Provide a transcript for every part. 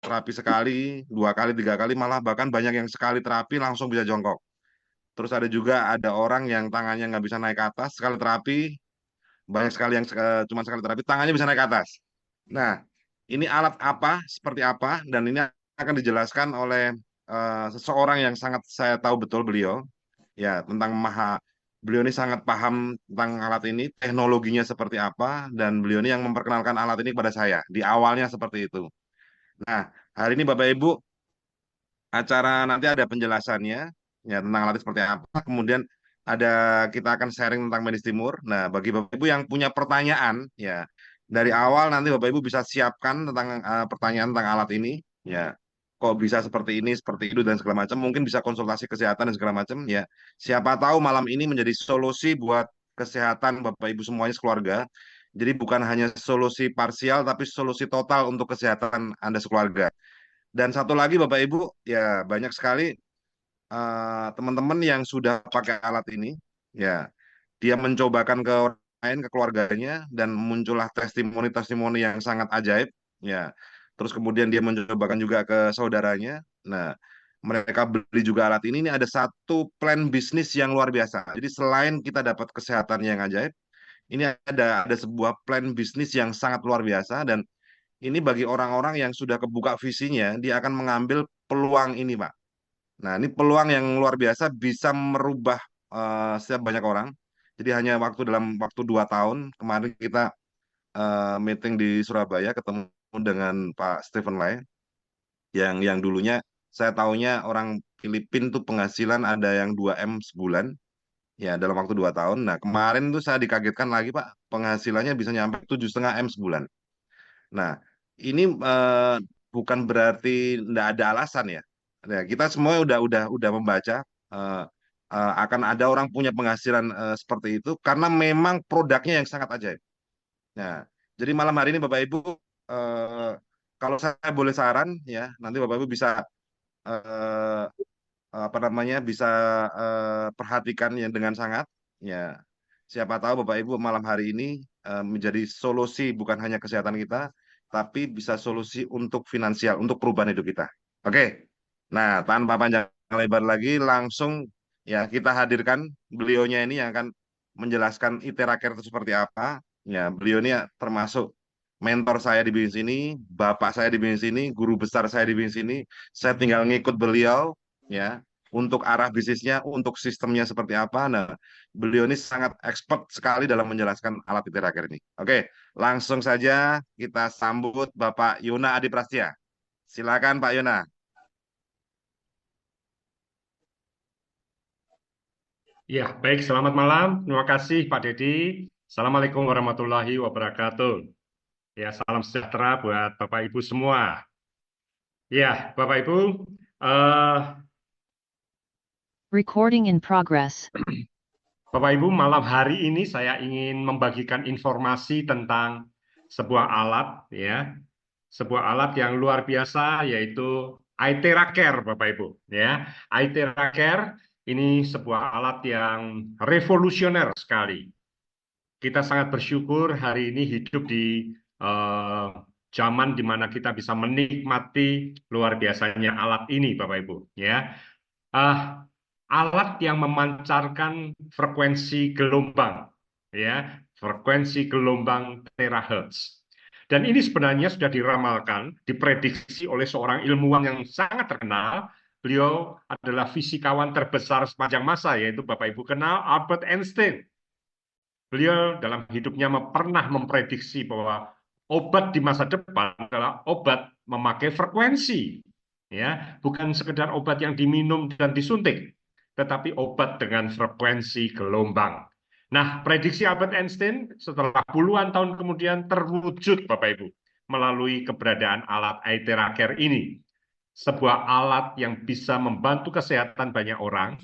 terapi sekali, 2 kali, 3 kali, malah bahkan banyak yang sekali terapi langsung bisa jongkok. Terus ada orang yang tangannya nggak bisa naik ke atas, sekali terapi, banyak sekali yang cuma sekali terapi, tangannya bisa naik ke atas. Nah, ini alat apa, seperti apa, dan ini akan dijelaskan oleh seseorang yang sangat saya tahu betul beliau, ya tentang beliau ini sangat paham tentang alat ini, teknologinya seperti apa, dan beliau ini yang memperkenalkan alat ini kepada saya. Di awalnya seperti itu. Nah, hari ini Bapak Ibu, acara nanti ada penjelasannya, ya tentang alat seperti apa. Kemudian ada kita akan sharing tentang medis timur. Nah, bagi Bapak Ibu yang punya pertanyaan, ya dari awal nanti Bapak Ibu bisa siapkan tentang pertanyaan tentang alat ini, ya kok bisa seperti itu dan segala macam. Mungkin bisa konsultasi kesehatan dan segala macam. Ya, siapa tahu malam ini menjadi solusi buat kesehatan Bapak Ibu semuanya sekeluarga. Jadi bukan hanya solusi parsial, tapi solusi total untuk kesehatan Anda sekeluarga. Dan satu lagi Bapak Ibu, ya banyak sekali teman-teman yang sudah pakai alat ini, ya dia mencobakan ke orang lain, ke keluarganya, dan muncullah testimoni-testimoni yang sangat ajaib, ya. Terus kemudian dia mencobakan juga ke saudaranya. Nah, mereka beli juga alat ini. Ini ada satu plan bisnis yang luar biasa. Jadi selain kita dapat kesehatan yang ajaib, ini ada sebuah plan bisnis yang sangat luar biasa dan ini bagi orang-orang yang sudah kebuka visinya, dia akan mengambil peluang ini, Pak. Nah, ini peluang yang luar biasa bisa merubah setiap banyak orang. Jadi hanya dalam waktu 2 tahun kemarin kita meeting di Surabaya ketemu dengan Pak Stephen Lai yang dulunya saya tahunya orang Filipin tuh penghasilan ada yang 2 M sebulan ya dalam waktu 2 tahun. Nah, kemarin tuh saya dikagetkan lagi Pak, penghasilannya bisa nyampe 7,5 M sebulan. Nah, ini bukan berarti tidak ada alasan ya. Nah, kita semua udah membaca eh, akan ada orang punya penghasilan seperti itu karena memang produknya yang sangat ajaib. Nah, jadi malam hari ini Bapak Ibu, eh, kalau saya boleh saran ya, nanti Bapak Ibu bisa eh, apa namanya bisa perhatikan yang dengan sangat ya. Siapa tahu Bapak Ibu malam hari ini menjadi solusi bukan hanya kesehatan kita, tapi bisa solusi untuk finansial, untuk perubahan hidup kita. Oke. Nah, tanpa panjang lebar lagi, langsung ya kita hadirkan beliaunya ini yang akan menjelaskan ITERA Care itu seperti apa. Ya, beliau ini termasuk mentor saya di bisnis ini, bapak saya di bisnis ini, guru besar saya di bisnis ini. Saya tinggal ngikut beliau, ya, untuk arah bisnisnya, untuk sistemnya seperti apa. Nah, beliau ini sangat expert sekali dalam menjelaskan alat ITERA Care ini. Oke, langsung saja kita sambut Bapak Yona Adi Prastia. Silakan Pak Yona. Ya, baik. Selamat malam. Terima kasih, Pak Dedi. Assalamualaikum warahmatullahi wabarakatuh. Ya, salam sejahtera buat Bapak Ibu semua. Ya, Bapak Ibu, Recording in progress. Bapak Ibu, malam hari ini saya ingin membagikan informasi tentang sebuah alat, ya, sebuah alat yang luar biasa, yaitu iTera Care, Bapak Ibu. Ya, iTera Care ini sebuah alat yang revolusioner sekali. Kita sangat bersyukur hari ini hidup di zaman di mana kita bisa menikmati luar biasanya alat ini, Bapak Ibu. Ya, alat yang memancarkan frekuensi gelombang, ya, frekuensi gelombang terahertz. Dan ini sebenarnya sudah diramalkan, diprediksi oleh seorang ilmuwan yang sangat terkenal. Beliau adalah fisikawan terbesar sepanjang masa, yaitu Bapak Ibu kenal Albert Einstein. Beliau dalam hidupnya pernah memprediksi bahwa obat di masa depan adalah obat memakai frekuensi, ya, bukan sekedar obat yang diminum dan disuntik, tetapi obat dengan frekuensi gelombang. Nah, prediksi Albert Einstein setelah puluhan tahun kemudian terwujud, Bapak Ibu, melalui keberadaan alat iTera Care ini, sebuah alat yang bisa membantu kesehatan banyak orang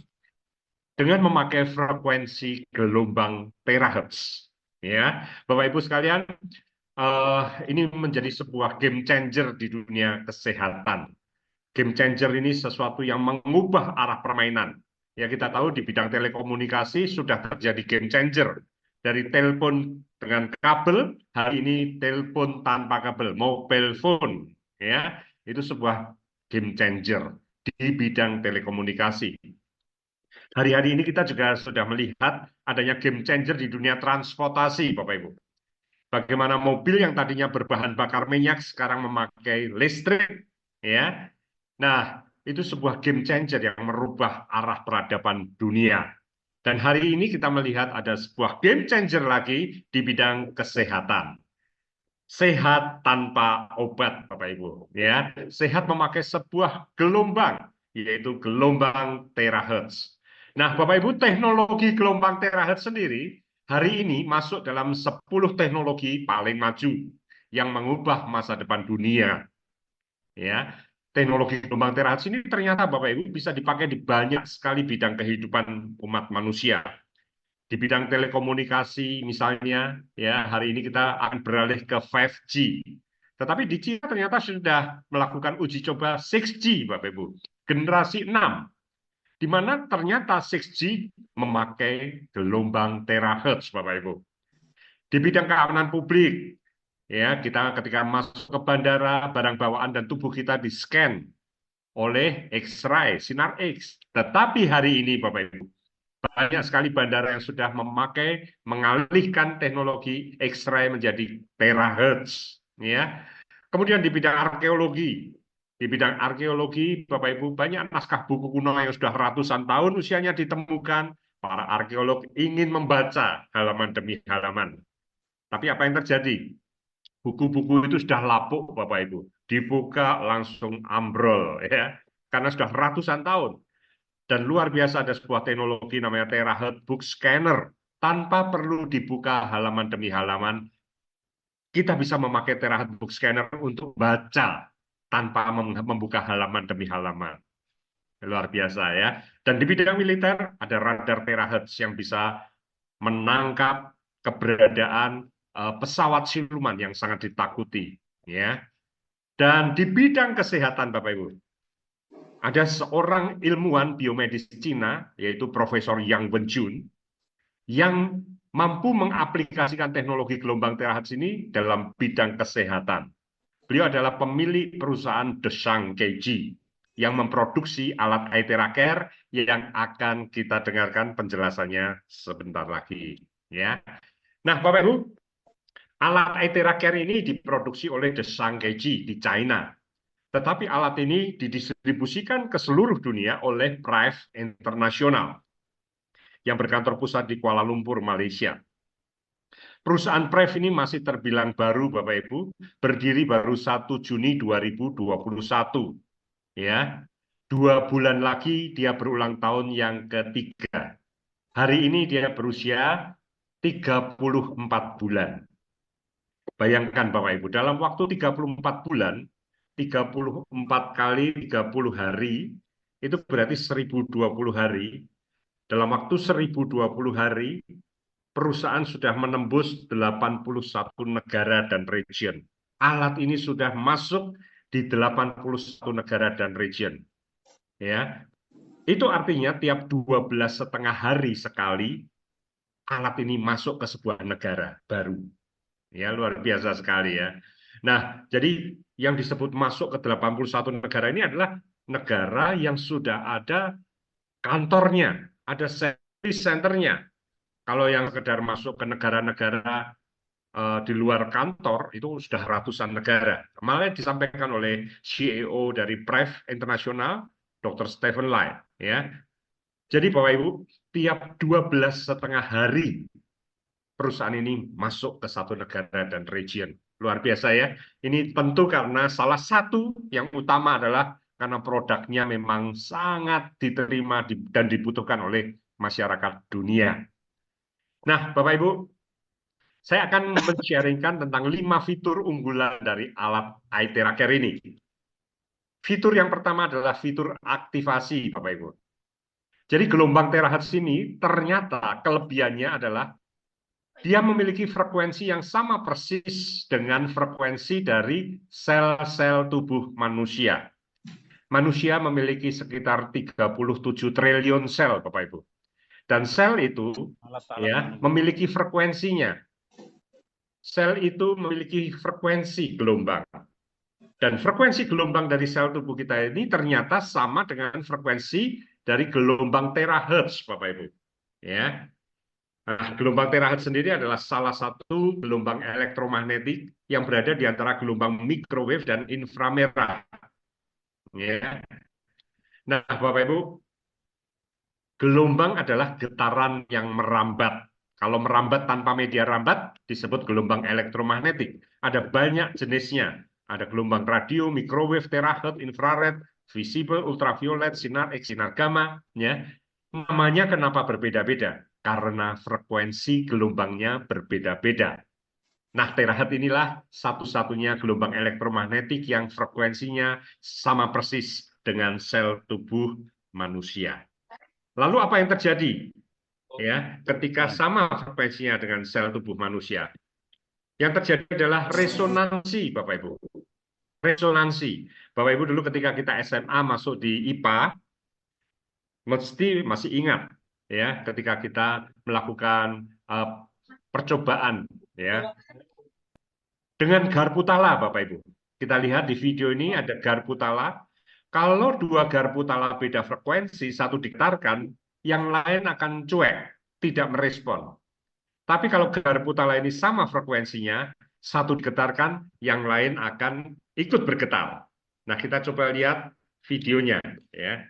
dengan memakai frekuensi gelombang terahertz. Ya, Bapak Ibu sekalian, ini menjadi sebuah game changer di dunia kesehatan. Game changer ini sesuatu yang mengubah arah permainan. Ya, kita tahu di bidang telekomunikasi sudah terjadi game changer. Dari telepon dengan kabel, hari ini telepon tanpa kabel, mobile phone. Ya, Itu sebuah game changer di bidang telekomunikasi. Hari-hari ini kita juga sudah melihat adanya game changer di dunia transportasi, Bapak Ibu. Bagaimana mobil yang tadinya berbahan bakar minyak sekarang memakai listrik, ya. Nah, itu sebuah game changer yang merubah arah peradaban dunia. Dan hari ini kita melihat ada sebuah game changer lagi di bidang kesehatan. Sehat tanpa obat, Bapak Ibu, ya. Sehat memakai sebuah gelombang, yaitu gelombang terahertz. Nah, Bapak Ibu, teknologi gelombang terahertz sendiri hari ini masuk dalam 10 teknologi paling maju yang mengubah masa depan dunia. Ya, teknologi gelombang terahertz ini ternyata Bapak Ibu bisa dipakai di banyak sekali bidang kehidupan umat manusia. Di bidang telekomunikasi misalnya, ya hari ini kita akan beralih ke 5G. Tetapi di China ternyata sudah melakukan uji coba 6G, Bapak Ibu, generasi 6, di mana ternyata 6G memakai gelombang terahertz, Bapak Ibu. Di bidang keamanan publik, ya kita ketika masuk ke bandara, barang bawaan dan tubuh kita di-scan oleh X-ray, sinar X. Tetapi hari ini, Bapak Ibu, banyak sekali bandara yang sudah mengalihkan teknologi X-ray menjadi terahertz, ya. Kemudian di bidang arkeologi, Bapak Ibu, banyak naskah buku kuno yang sudah ratusan tahun usianya ditemukan. Para arkeolog ingin membaca halaman demi halaman. Tapi apa yang terjadi? Buku-buku itu sudah lapuk, Bapak Ibu. Dibuka langsung ambrol, ya, karena sudah ratusan tahun. Dan luar biasa ada sebuah teknologi namanya terahertz book scanner. Tanpa perlu dibuka halaman demi halaman, kita bisa memakai terahertz book scanner untuk baca tanpa membuka halaman demi halaman. Luar biasa ya. Dan di bidang militer ada radar terahertz yang bisa menangkap keberadaan pesawat siluman yang sangat ditakuti, ya. Dan di bidang kesehatan, Bapak Ibu, ada seorang ilmuwan biomedis Cina, yaitu Profesor Yang Wenjun, yang mampu mengaplikasikan teknologi gelombang terahertz ini dalam bidang kesehatan. Beliau adalah pemilik perusahaan Deshang Keiji yang memproduksi alat Aethera Care yang akan kita dengarkan penjelasannya sebentar lagi. Ya. Nah, Bapak Ibu, alat Aethera Care ini diproduksi oleh Deshang Keiji di China. Tetapi alat ini didistribusikan ke seluruh dunia oleh Prive International yang berkantor pusat di Kuala Lumpur, Malaysia. Perusahaan Prive ini masih terbilang baru, Bapak Ibu, berdiri baru 1 Juni 2021. Ya, 2 bulan lagi dia berulang tahun yang ketiga. Hari ini dia berusia 34 bulan. Bayangkan Bapak Ibu, dalam waktu 34 bulan, 34 kali 30 hari, itu berarti 1020 hari. Dalam waktu 1020 hari, perusahaan sudah menembus 81 negara dan region. Alat ini sudah masuk di 81 negara dan region. Ya, itu artinya tiap 12,5 hari sekali, alat ini masuk ke sebuah negara baru. Ya, luar biasa sekali ya. Nah, jadi yang disebut masuk ke 81 negara ini adalah negara yang sudah ada kantornya, ada service centernya. Kalau yang sekedar masuk ke negara-negara di luar kantor, itu sudah ratusan negara. Kemarin disampaikan oleh CEO dari Prive International, Dr. Stephen Lai. Ya. Jadi Bapak Ibu, tiap 12,5 hari, perusahaan ini masuk ke satu negara dan region. Luar biasa ya. Ini tentu karena salah satu yang utama adalah karena produknya memang sangat diterima dan dibutuhkan oleh masyarakat dunia. Nah, Bapak Ibu, saya akan men-sharingkan tentang 5 fitur unggulan dari alat Aethera Care ini. Fitur yang pertama adalah fitur aktivasi, Bapak Ibu. Jadi gelombang terahertz ini ternyata kelebihannya adalah dia memiliki frekuensi yang sama persis dengan frekuensi dari sel-sel tubuh manusia. Manusia memiliki sekitar 37 triliun sel, Bapak Ibu. Dan sel itu ya memiliki frekuensinya. Sel itu memiliki frekuensi gelombang. Dan frekuensi gelombang dari sel tubuh kita ini ternyata sama dengan frekuensi dari gelombang terahertz, Bapak Ibu. Ya. Nah, gelombang terahertz sendiri adalah salah satu gelombang elektromagnetik yang berada di antara gelombang microwave dan inframerah. Ya. Nah, Bapak Ibu, gelombang adalah getaran yang merambat. Kalau merambat tanpa media rambat disebut gelombang elektromagnetik. Ada banyak jenisnya. Ada gelombang radio, microwave, terahertz, infrared, visible, ultraviolet, sinar X, sinar gamma. Ya. Namanya kenapa berbeda-beda? Karena frekuensi gelombangnya berbeda-beda. Nah, terahertz inilah satu-satunya gelombang elektromagnetik yang frekuensinya sama persis dengan sel tubuh manusia. Lalu apa yang terjadi? Ya, ketika sama frekuensinya dengan sel tubuh manusia, yang terjadi adalah resonansi, Bapak Ibu. Resonansi. Bapak Ibu dulu ketika kita SMA masuk di IPA, mesti masih ingat ya, ketika kita melakukan percobaan ya dengan garpu tala, Bapak Ibu. Kita lihat di video ini ada garpu tala. Kalau dua garpu tala beda frekuensi, satu digetarkan, yang lain akan cuek, tidak merespon. Tapi kalau garpu tala ini sama frekuensinya, satu digetarkan, yang lain akan ikut bergetar. Nah, kita coba lihat videonya. Ya.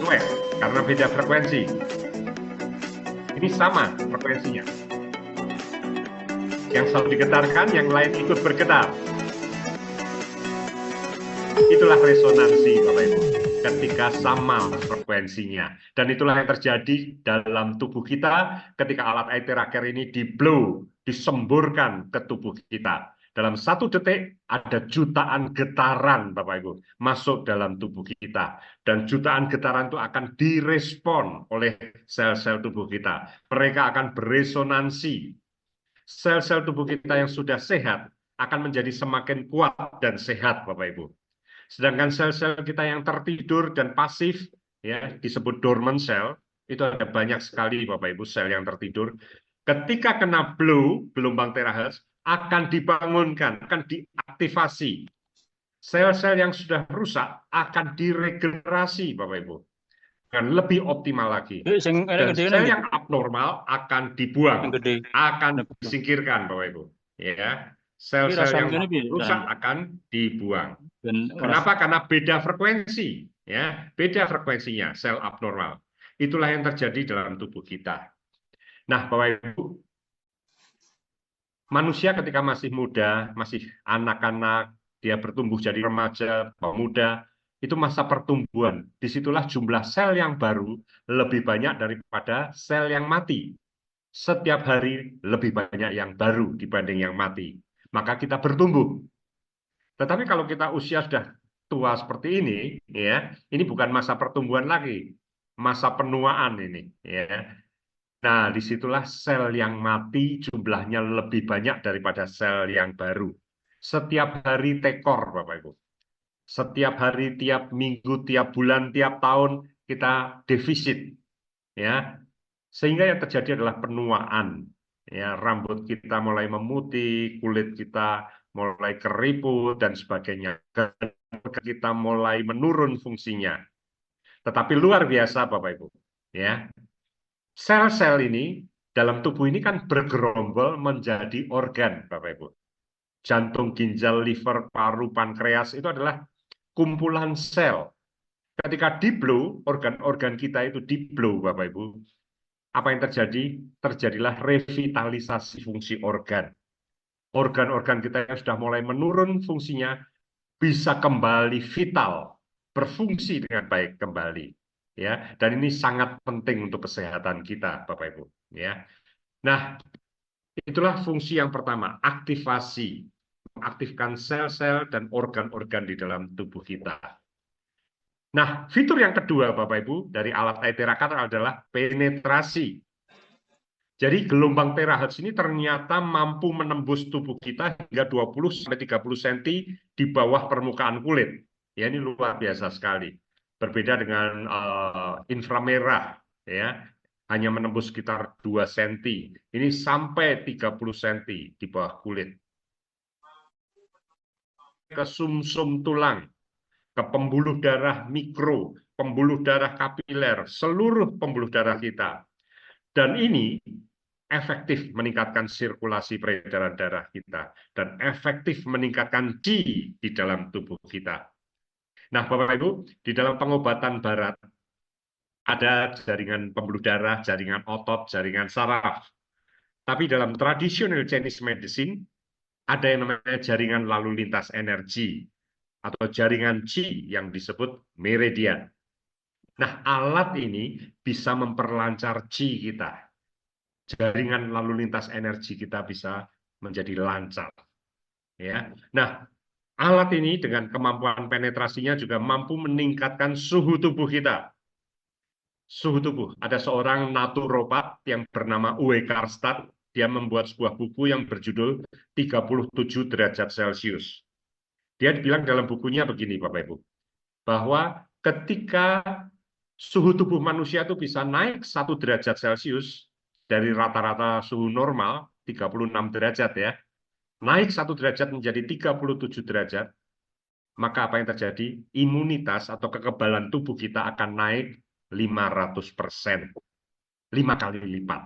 Cuek, karena beda frekuensi. Ini sama frekuensinya. Yang satu digetarkan, yang lain ikut bergetar. Itulah resonansi, Bapak Ibu, ketika sama frekuensinya. Dan itulah yang terjadi dalam tubuh kita ketika alat Aeteraker ini di-blow, disemburkan ke tubuh kita. Dalam 1 detik ada jutaan getaran, Bapak Ibu, masuk dalam tubuh kita. Dan jutaan getaran itu akan direspon oleh sel-sel tubuh kita. Mereka akan beresonansi. Sel-sel tubuh kita yang sudah sehat akan menjadi semakin kuat dan sehat, Bapak Ibu. Sedangkan sel-sel kita yang tertidur dan pasif, ya disebut dormant cell, itu ada banyak sekali, Bapak Ibu, sel yang tertidur. Ketika kena blow, gelombang terahertz, akan dibangunkan, akan diaktifasi. Sel-sel yang sudah rusak akan diregenerasi, Bapak Ibu, dengan lebih optimal lagi. Dan sel yang abnormal akan dibuang, akan disingkirkan, Bapak Ibu. Ya, sel-sel yang rusak akan dibuang. Kenapa? Karena beda frekuensi, ya, beda frekuensinya sel abnormal. Itulah yang terjadi dalam tubuh kita. Nah, Bapak Ibu, manusia ketika masih muda, masih anak-anak, dia bertumbuh jadi remaja, pemuda, itu masa pertumbuhan. Disitulah jumlah sel yang baru lebih banyak daripada sel yang mati. Setiap hari lebih banyak yang baru dibanding yang mati. Maka kita bertumbuh. Tetapi kalau kita usia sudah tua seperti ini, ya, ini bukan masa pertumbuhan lagi, masa penuaan ini, ya. Nah, disitulah sel yang mati jumlahnya lebih banyak daripada sel yang baru. Setiap hari tekor, Bapak Ibu. Setiap hari, tiap minggu, tiap bulan, tiap tahun kita defisit, ya. Sehingga yang terjadi adalah penuaan. Ya, rambut kita mulai memutih, kulit kita mulai keriput dan sebagainya. Kita mulai menurun fungsinya. Tetapi luar biasa, Bapak Ibu. Ya, sel-sel ini dalam tubuh ini kan bergerombol menjadi organ, Bapak Ibu. Jantung, ginjal, liver, paru, pankreas itu adalah kumpulan sel. Ketika di-blow, organ-organ kita itu di-blow, Bapak Ibu. Apa yang terjadi? Terjadilah revitalisasi fungsi organ. Organ-organ kita yang sudah mulai menurun fungsinya bisa kembali vital, berfungsi dengan baik kembali. Ya, dan ini sangat penting untuk kesehatan kita, Bapak Ibu. Ya, nah itulah fungsi yang pertama, aktivasi, mengaktifkan sel-sel dan organ-organ di dalam tubuh kita. Nah, fitur yang kedua, Bapak Ibu, dari alat Aeteraker adalah penetrasi. Jadi gelombang terahertz ini ternyata mampu menembus tubuh kita hingga 20-30 cm di bawah permukaan kulit. Ya, ini luar biasa sekali. Berbeda dengan inframerah, ya. hanya menembus sekitar 2 cm. Ini sampai 30 cm di bawah kulit. Ke sumsum tulang, ke pembuluh darah mikro, pembuluh darah kapiler, seluruh pembuluh darah kita. Dan ini efektif meningkatkan sirkulasi peredaran darah kita dan efektif meningkatkan qi di dalam tubuh kita. Nah, Bapak Ibu, di dalam pengobatan barat ada jaringan pembuluh darah, jaringan otot, jaringan saraf. Tapi dalam tradisional Chinese medicine ada yang namanya jaringan lalu lintas energi atau jaringan qi yang disebut meridian. Nah, alat ini bisa memperlancar qi kita. Jaringan lalu lintas energi kita bisa menjadi lancar. Ya. Nah, alat ini dengan kemampuan penetrasinya juga mampu meningkatkan suhu tubuh kita. Suhu tubuh. Ada seorang naturopat yang bernama Uwe Karstad. Dia membuat sebuah buku yang berjudul 37 derajat Celcius. Dia bilang dalam bukunya begini, Bapak Ibu, bahwa ketika suhu tubuh manusia itu bisa naik 1 derajat Celcius dari rata-rata suhu normal 36 derajat ya, naik 1 derajat menjadi 37 derajat, maka apa yang terjadi? Imunitas atau kekebalan tubuh kita akan naik 500%, 5 kali lipat.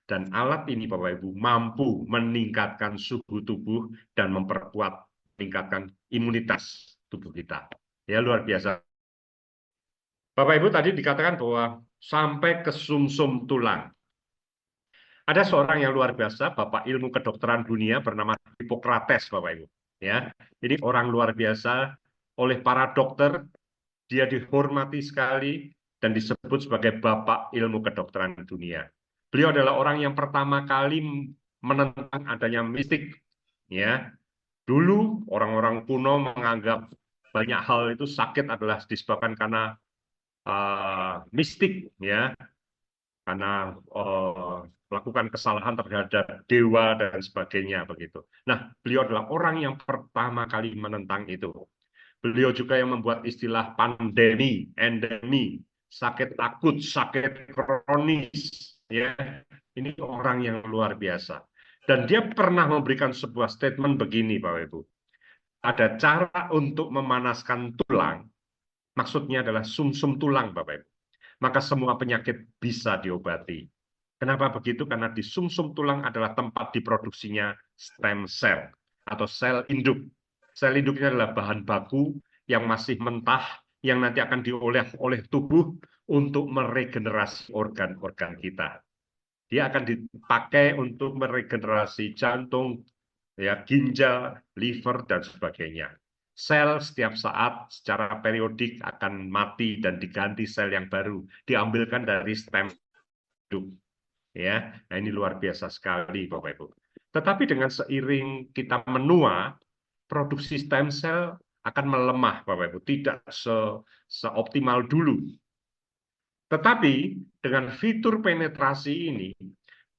Dan alat ini Bapak Ibu mampu meningkatkan suhu tubuh dan memperkuat, meningkatkan imunitas tubuh kita. Ya, luar biasa. Bapak Ibu tadi dikatakan bahwa sampai ke sumsum tulang. Ada seorang yang luar biasa, Bapak ilmu kedokteran dunia bernama Hippocrates, Bapak Ibu. Ya, ini orang luar biasa oleh para dokter, dia dihormati sekali dan disebut sebagai Bapak ilmu kedokteran dunia. Beliau adalah orang yang pertama kali menentang adanya mistik. Ya, dulu orang-orang kuno menganggap banyak hal itu sakit adalah disebabkan karena mistik, ya, karena melakukan kesalahan terhadap dewa dan sebagainya begitu. Nah, beliau adalah orang yang pertama kali menentang itu. Beliau juga yang membuat istilah pandemi, endemi, sakit akut, sakit kronis, ya. Ini orang yang luar biasa. Dan dia pernah memberikan sebuah statement begini, Bapak Ibu. Ada cara untuk memanaskan tulang, maksudnya adalah sumsum tulang, Bapak Ibu. Maka semua penyakit bisa diobati. Kenapa begitu? Karena di sumsum tulang adalah tempat diproduksinya stem cell atau sel induk. Sel induknya adalah bahan baku yang masih mentah, yang nanti akan diolah oleh tubuh untuk meregenerasi organ-organ kita. Dia akan dipakai untuk meregenerasi jantung, ya, ginjal, liver, dan sebagainya. Sel setiap saat secara periodik akan mati dan diganti sel yang baru, diambilkan dari stem induk. Ya, nah ini luar biasa sekali, Bapak Ibu. Tetapi dengan seiring kita menua, produksi stem cell akan melemah, Bapak Ibu, tidak seoptimal dulu. Tetapi dengan fitur penetrasi ini,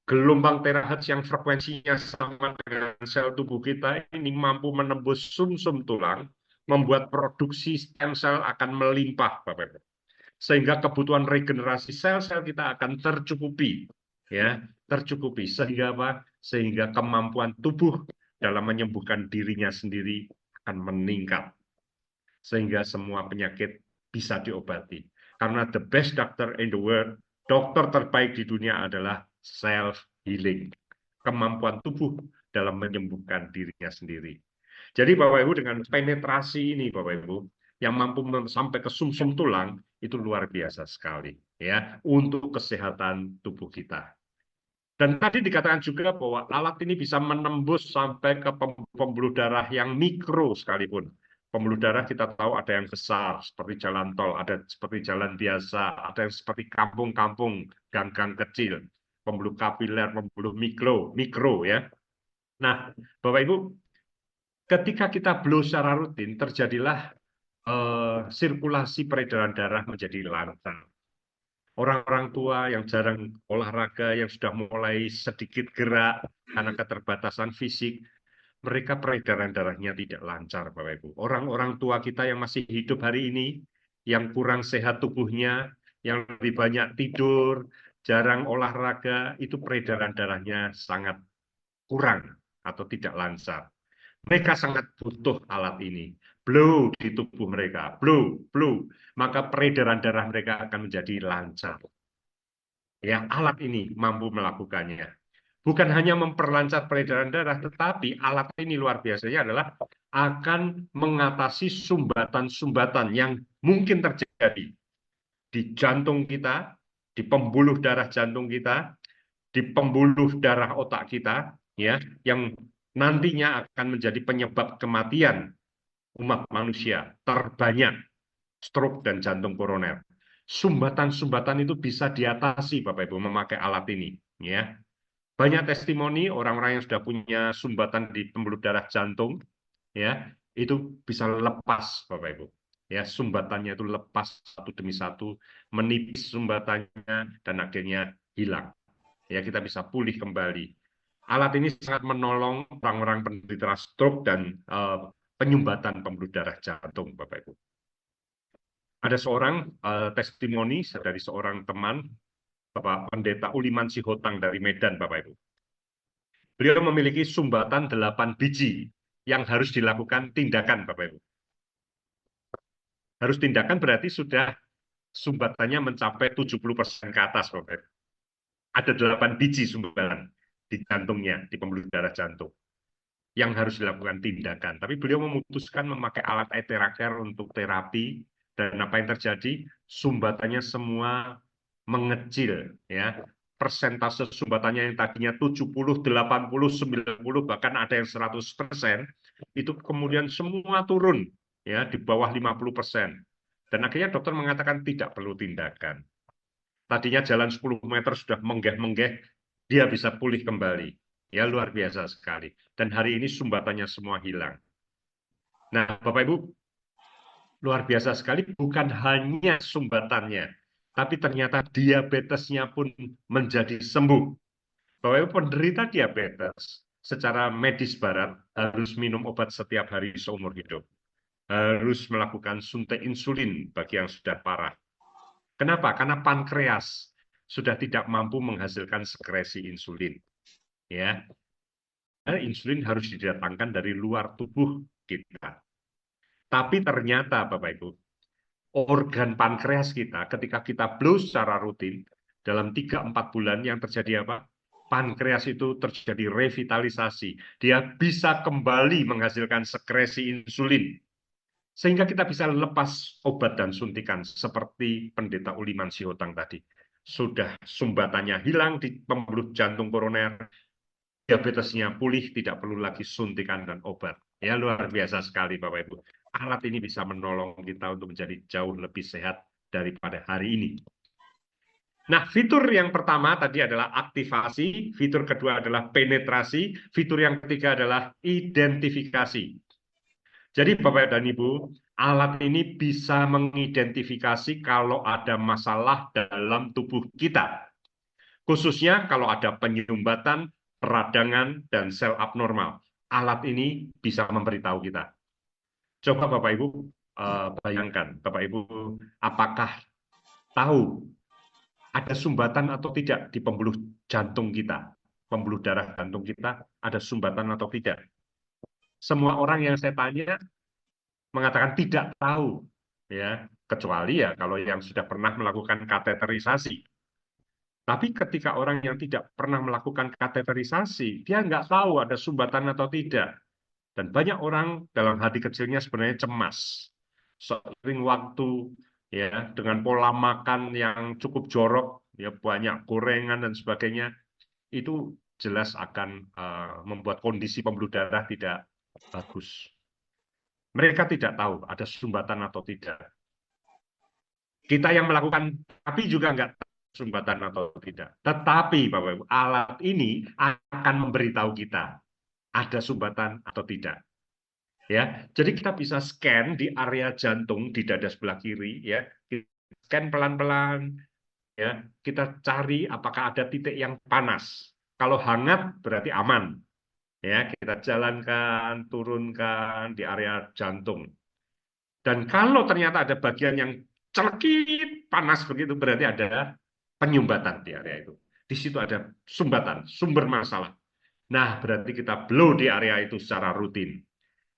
gelombang terahertz yang frekuensinya sama dengan sel tubuh kita ini mampu menembus sumsum tulang, membuat produksi stem cell akan melimpah, Bapak Ibu. Sehingga kebutuhan regenerasi sel-sel kita akan tercukupi, ya, tercukupi. Sehingga apa? Sehingga kemampuan tubuh dalam menyembuhkan dirinya sendiri akan meningkat. Sehingga semua penyakit bisa diobati. Karena the best doctor in the world, dokter terbaik di dunia adalah self-healing. Kemampuan tubuh dalam menyembuhkan dirinya sendiri. Jadi Bapak Ibu dengan penetrasi ini Bapak Ibu, yang mampu sampai ke sumsum tulang, itu luar biasa sekali, ya, untuk kesehatan tubuh kita. Dan tadi dikatakan juga bahwa alat ini bisa menembus sampai ke pembuluh darah yang mikro sekalipun. Pembuluh darah kita tahu ada yang besar seperti jalan tol, ada seperti jalan biasa, ada yang seperti kampung-kampung, gang-gang kecil, pembuluh kapiler, pembuluh mikro ya. Nah, Bapak Ibu, ketika kita blow secara rutin, terjadilah sirkulasi peredaran darah menjadi lancar. Orang-orang tua yang jarang olahraga, yang sudah mulai sedikit gerak karena keterbatasan fisik, mereka peredaran darahnya tidak lancar, Bapak Ibu. Orang-orang tua kita yang masih hidup hari ini, yang kurang sehat tubuhnya, yang lebih banyak tidur, jarang olahraga, itu peredaran darahnya sangat kurang atau tidak lancar. Mereka sangat butuh alat ini. Blow di tubuh mereka, blow, blow. Maka peredaran darah mereka akan menjadi lancar. Ya, alat ini mampu melakukannya. Bukan hanya memperlancar peredaran darah, tetapi alat ini luar biasanya adalah akan mengatasi sumbatan-sumbatan yang mungkin terjadi di jantung kita, di pembuluh darah jantung kita, di pembuluh darah otak kita, ya, yang nantinya akan menjadi penyebab kematian umat manusia terbanyak, stroke dan jantung koroner. Sumbatan-sumbatan itu bisa diatasi, Bapak Ibu, memakai alat ini, ya. Banyak testimoni orang-orang yang sudah punya sumbatan di pembuluh darah jantung, ya, itu bisa lepas, Bapak Ibu. Ya, sumbatannya itu lepas satu demi satu, menipis sumbatannya dan akhirnya hilang. Ya, kita bisa pulih kembali. Alat ini sangat menolong orang-orang penderita stroke dan penyumbatan pembuluh darah jantung, Bapak Ibu. Ada seorang testimoni dari seorang teman, Bapak Pendeta Uliman Sihotang dari Medan, Bapak Ibu. Beliau memiliki sumbatan 8 biji yang harus dilakukan tindakan, Bapak Ibu. Harus tindakan berarti sudah sumbatannya mencapai 70% ke atas, Bapak Ibu. Ada 8 biji sumbatan di jantungnya, di pembuluh darah jantung, yang harus dilakukan tindakan. Tapi beliau memutuskan memakai alat Aetheracare untuk terapi, dan apa yang terjadi? Sumbatannya semua mengecil, ya. Persentase sumbatannya yang tadinya 70, 80, 90, bahkan ada yang 100%, itu kemudian semua turun, ya, di bawah 50%. Dan akhirnya dokter mengatakan tidak perlu tindakan. Tadinya jalan 10 meter sudah menggeh-menggeh, dia bisa pulih kembali. Ya, luar biasa sekali. Dan hari ini sumbatannya semua hilang. Nah, Bapak Ibu, luar biasa sekali, bukan hanya sumbatannya, tapi ternyata diabetesnya pun menjadi sembuh. Bapak Ibu, penderita diabetes secara medis barat harus minum obat setiap hari seumur hidup. Harus melakukan suntik insulin bagi yang sudah parah. Kenapa? Karena pankreas sudah tidak mampu menghasilkan sekresi insulin. Ya, insulin harus didatangkan dari luar tubuh kita. Tapi ternyata, Bapak Ibu, organ pankreas kita, ketika kita blow secara rutin, dalam 3-4 bulan yang terjadi apa? Pankreas itu terjadi revitalisasi. Dia bisa kembali menghasilkan sekresi insulin. Sehingga kita bisa lepas obat dan suntikan seperti Pendeta Uliman Sihotang tadi. Sudah sumbatannya hilang di pembuluh jantung koroner, diabetesnya pulih, tidak perlu lagi suntikan dan obat. Ya, luar biasa sekali Bapak Ibu. Alat ini bisa menolong kita untuk menjadi jauh lebih sehat daripada hari ini. Nah, fitur yang pertama tadi adalah aktivasi, fitur kedua adalah penetrasi, fitur yang ketiga adalah identifikasi. Jadi Bapak dan Ibu, alat ini bisa mengidentifikasi kalau ada masalah dalam tubuh kita. Khususnya kalau ada penyumbatan, peradangan, dan sel abnormal. Alat ini bisa memberitahu kita. Coba Bapak Ibu bayangkan, Bapak Ibu, apakah tahu ada sumbatan atau tidak di pembuluh jantung kita? Pembuluh darah jantung kita ada sumbatan atau tidak? Semua orang yang saya tanya mengatakan tidak tahu, ya, kecuali ya kalau yang sudah pernah melakukan kateterisasi. Tapi ketika orang yang tidak pernah melakukan kateterisasi, dia nggak tahu ada sumbatan atau tidak. Dan banyak orang dalam hati kecilnya sebenarnya cemas. Sering waktu, ya, dengan pola makan yang cukup jorok, ya, banyak gorengan dan sebagainya, itu jelas akan membuat kondisi pembuluh darah tidak bagus. Mereka tidak tahu ada sumbatan atau tidak. Kita yang melakukan, tapi juga nggak tahu sumbatan atau tidak. Tetapi Bapak Ibu, alat ini akan memberitahu kita ada sumbatan atau tidak. Ya, jadi kita bisa scan di area jantung di dada sebelah kiri, ya, kita scan pelan-pelan, ya, kita cari apakah ada titik yang panas. Kalau hangat berarti aman. Ya, kita jalankan, turunkan di area jantung. Dan kalau ternyata ada bagian yang celekit panas begitu, berarti ada penyumbatan di area itu. Di situ ada sumbatan, sumber masalah. Nah, berarti kita blow di area itu secara rutin.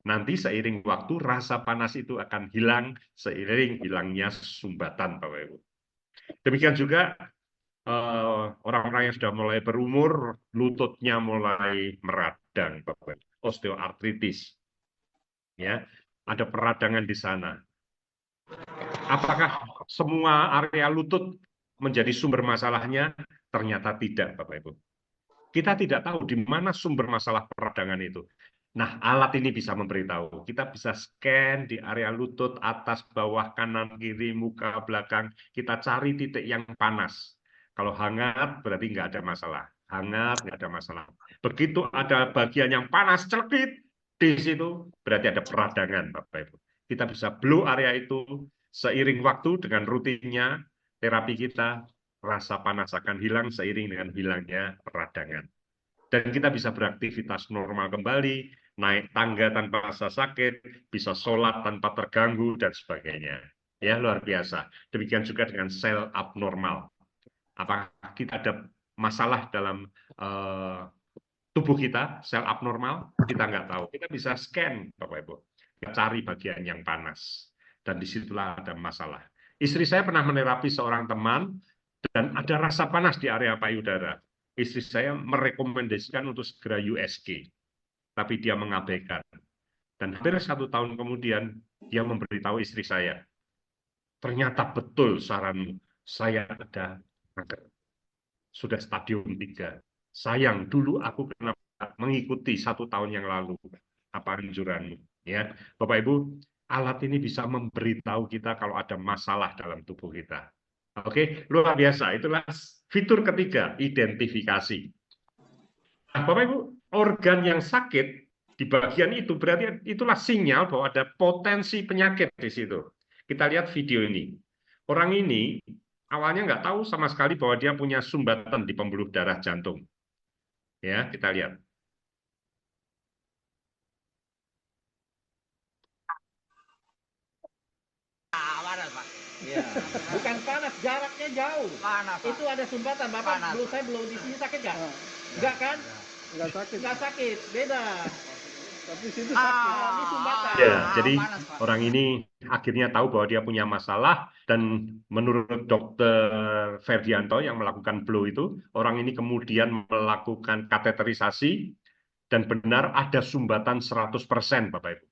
Nanti seiring waktu rasa panas itu akan hilang seiring hilangnya sumbatan, Bapak Ibu. Demikian juga orang-orang yang sudah mulai berumur, lututnya mulai meradang, Bapak Ibu. Osteoartritis. Ya, ada peradangan di sana. Apakah semua area lutut menjadi sumber masalahnya? Ternyata tidak, Bapak Ibu. Kita tidak tahu di mana sumber masalah peradangan itu. Nah, alat ini bisa memberitahu. Kita bisa scan di area lutut, atas, bawah, kanan, kiri, muka, belakang. Kita cari titik yang panas. Kalau hangat, berarti nggak ada masalah. Hangat, nggak ada masalah. Begitu ada bagian yang panas, celekit, di situ berarti ada peradangan, Bapak Ibu. Kita bisa blow area itu seiring waktu dengan rutinnya terapi kita, rasa panas akan hilang seiring dengan hilangnya peradangan. Dan kita bisa beraktivitas normal kembali, naik tangga tanpa rasa sakit, bisa sholat tanpa terganggu, dan sebagainya. Ya, luar biasa. Demikian juga dengan sel abnormal. Apakah kita ada masalah dalam tubuh kita, sel abnormal? Kita nggak tahu. Kita bisa scan, Bapak Ibu. Kita cari bagian yang panas. Dan disitulah ada masalah. Istri saya pernah menerapi seorang teman, dan ada rasa panas di area payudara. Istri saya merekomendasikan untuk segera USG, tapi dia mengabaikan. Dan hampir 1 tahun kemudian, dia memberitahu istri saya, ternyata betul saranmu, saya ada kanker. Sudah stadium 3. Sayang, dulu aku pernah mengikuti 1 tahun yang lalu. Apa anjuranmu? Ya, Bapak Ibu, alat ini bisa memberitahu kita kalau ada masalah dalam tubuh kita. Oke, luar biasa. Itulah fitur ketiga, identifikasi. Nah, Bapak Ibu, organ yang sakit di bagian itu berarti itulah sinyal bahwa ada potensi penyakit di situ. Kita lihat video ini. Orang ini awalnya nggak tahu sama sekali bahwa dia punya sumbatan di pembuluh darah jantung. Ya, kita lihat. Panas, Pak. Iya. Bukan panas, jaraknya jauh. Panas, Pak. Itu ada sumbatan. Bapak Panas. saya belum di sini sakit nggak? Enggak kan? Nggak sakit. Nggak sakit, beda. Tapi situ sakit. Ini sumbatan. Ya, jadi panas, Pak. orang ini akhirnya tahu bahwa dia punya masalah, dan menurut dokter Ferdianto yang melakukan blow itu, orang ini kemudian melakukan kateterisasi, dan benar ada sumbatan 100%, Bapak Ibu,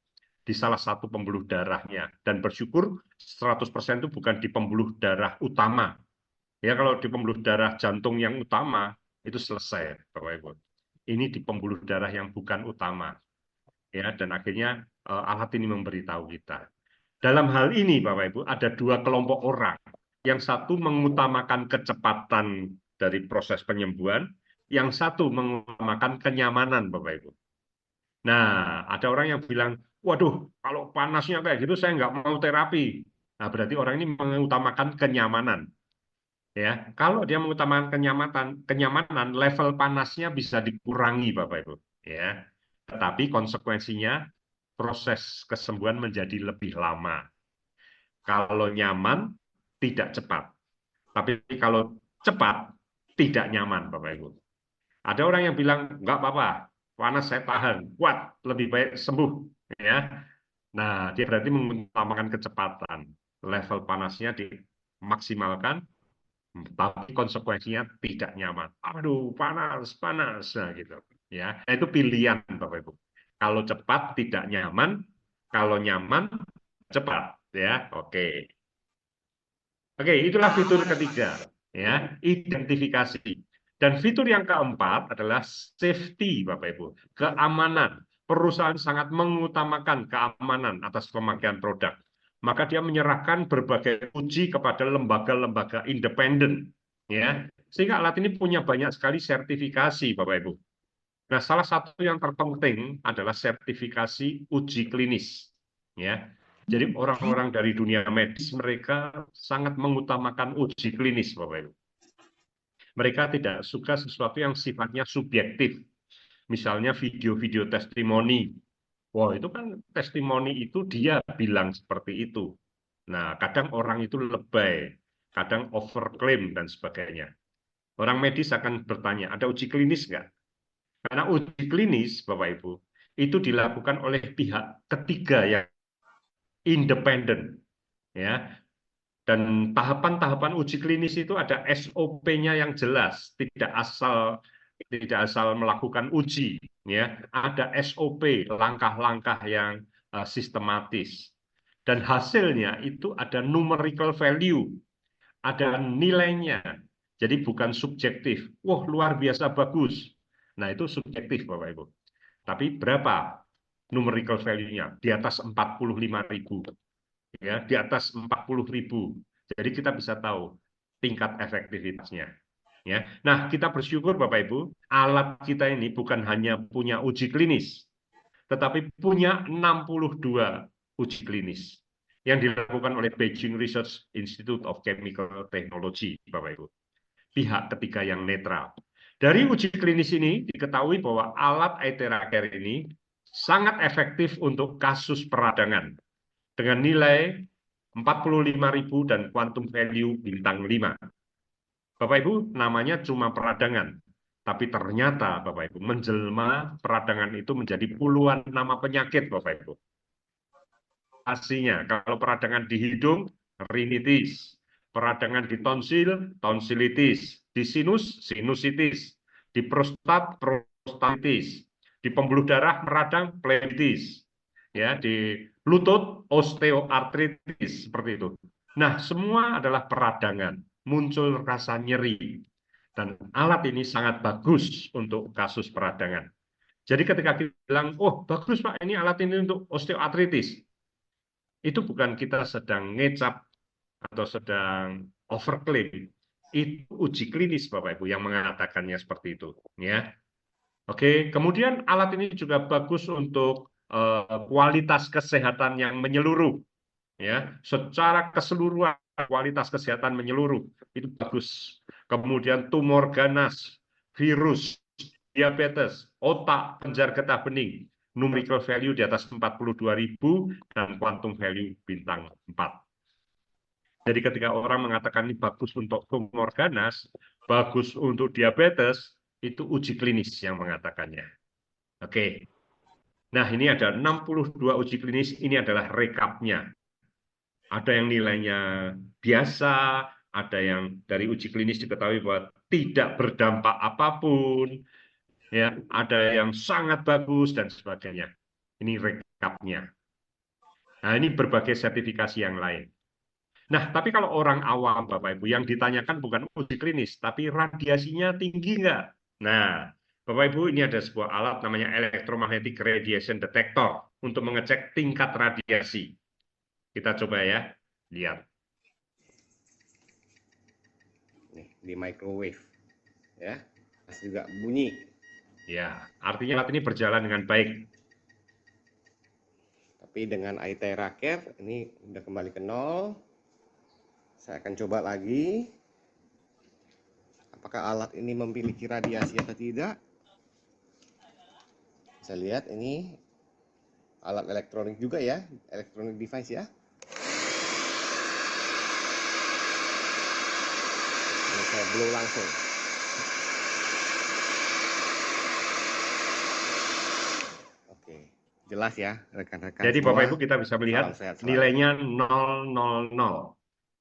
di salah satu pembuluh darahnya. Dan bersyukur 100% itu bukan di pembuluh darah utama. Ya, kalau di pembuluh darah jantung yang utama, itu selesai, Bapak Ibu. Ini di pembuluh darah yang bukan utama. Ya, dan akhirnya alat ini memberitahu kita. Dalam hal ini, Bapak Ibu, ada 2 kelompok orang. Yang satu mengutamakan kecepatan dari proses penyembuhan, yang satu mengutamakan kenyamanan, Bapak Ibu. Nah, ada orang yang bilang, waduh, kalau panasnya kayak gitu saya nggak mau terapi. Nah, berarti orang ini mengutamakan kenyamanan. Ya, kalau dia mengutamakan kenyamanan, level panasnya bisa dikurangi, Bapak Ibu. Ya, tetapi konsekuensinya proses kesembuhan menjadi lebih lama. Kalau nyaman, tidak cepat. Tapi kalau cepat, tidak nyaman, Bapak Ibu. Ada orang yang bilang, nggak apa-apa, panas saya tahan, kuat, lebih baik sembuh. Ya, nah dia berarti mengutamakan kecepatan. Level panasnya dimaksimalkan, tapi konsekuensinya tidak nyaman. Aduh, panas, panas, nah gitu. Ya, itu pilihan, Bapak Ibu. Kalau cepat tidak nyaman, kalau nyaman cepat. Ya, oke. Oke, itulah fitur ketiga, ya, identifikasi. Dan fitur yang keempat adalah safety, Bapak Ibu, keamanan. Perusahaan sangat mengutamakan keamanan atas pemakaian produk. Maka dia menyerahkan berbagai uji kepada lembaga-lembaga independen, ya. Sehingga alat ini punya banyak sekali sertifikasi, Bapak Ibu. Nah, salah satu yang terpenting adalah sertifikasi uji klinis, ya. Jadi orang-orang dari dunia medis mereka sangat mengutamakan uji klinis, Bapak Ibu. Mereka tidak suka sesuatu yang sifatnya subjektif. Misalnya video-video testimoni. Wah, itu kan testimoni itu dia bilang seperti itu. Nah, kadang orang itu lebay. kadang overclaim dan sebagainya. Orang medis akan bertanya, ada uji klinis nggak? Karena uji klinis, Bapak Ibu, itu dilakukan oleh pihak ketiga yang independen, ya. Dan tahapan-tahapan uji klinis itu ada SOP-nya yang jelas, tidak asal melakukan uji, ya. Ada SOP, langkah-langkah yang sistematis. Dan hasilnya itu ada numerical value, ada nilainya. Jadi bukan subjektif. Wah, luar biasa bagus. Nah, itu subjektif, Bapak Ibu. Tapi berapa numerical value-nya? Di atas 45.000. Ya, di atas 40.000. Jadi kita bisa tahu tingkat efektivitasnya. Ya. Nah, kita bersyukur Bapak Ibu, alat kita ini bukan hanya punya uji klinis, tetapi punya 62 uji klinis yang dilakukan oleh Beijing Research Institute of Chemical Technology, Bapak Ibu. Pihak ketiga yang netral. Dari uji klinis ini diketahui bahwa alat Aethera-Care ini sangat efektif untuk kasus peradangan dengan nilai 45.000 dan quantum value bintang 5. Bapak Ibu, namanya cuma peradangan, tapi ternyata Bapak Ibu menjelma peradangan itu menjadi puluhan nama penyakit Bapak Ibu. Pastinya kalau peradangan di hidung, rinitis, peradangan di tonsil, tonsilitis, di sinus, sinusitis, di prostat, prostatitis, di pembuluh darah meradang, pleuritis, ya, di lutut, osteoartritis, seperti itu. Nah, semua adalah peradangan, muncul rasa nyeri, dan alat ini sangat bagus untuk kasus peradangan. Jadi ketika kita bilang, oh bagus Pak, ini alat ini untuk osteoartritis, itu bukan kita sedang ngecap atau sedang overclaim. Itu uji klinis Bapak Ibu yang mengatakannya seperti itu, ya. Oke, kemudian alat ini juga bagus untuk kualitas kesehatan yang menyeluruh, ya. Secara keseluruhan kualitas kesehatan menyeluruh itu bagus. Kemudian tumor ganas, virus, diabetes, otak, penjar getah bening, numerical value di atas 42.000 dan quantum value bintang 4. Jadi ketika orang mengatakan ini bagus untuk tumor ganas, bagus untuk diabetes, itu uji klinis yang mengatakannya. Oke. Nah, ini ada 62 uji klinis, ini adalah rekapnya. Ada yang nilainya biasa, ada yang dari uji klinis diketahui bahwa tidak berdampak apapun, ya, ada yang sangat bagus dan sebagainya. Ini rekapnya. Nah, ini berbagai sertifikasi yang lain. Nah, tapi kalau orang awam, Bapak Ibu, yang ditanyakan bukan uji klinis, tapi radiasinya tinggi nggak? Nah, Bapak Ibu, ini ada sebuah alat namanya Electromagnetic Radiation Detector untuk mengecek tingkat radiasi. Kita coba ya, lihat. Nih, di microwave. Ya, masih juga bunyi. Ya, artinya alat ini berjalan dengan baik. Tapi dengan Aethera-Care ini udah kembali ke 0. Saya akan coba lagi. Apakah alat ini memiliki radiasi atau tidak? Bisa lihat ini alat elektronik juga ya, elektronik device ya. Ini saya blow langsung. Oke, jelas ya rekan-rekan. Jadi semua. Bapak Ibu kita bisa melihat Salam sehat selalu. nilainya 000.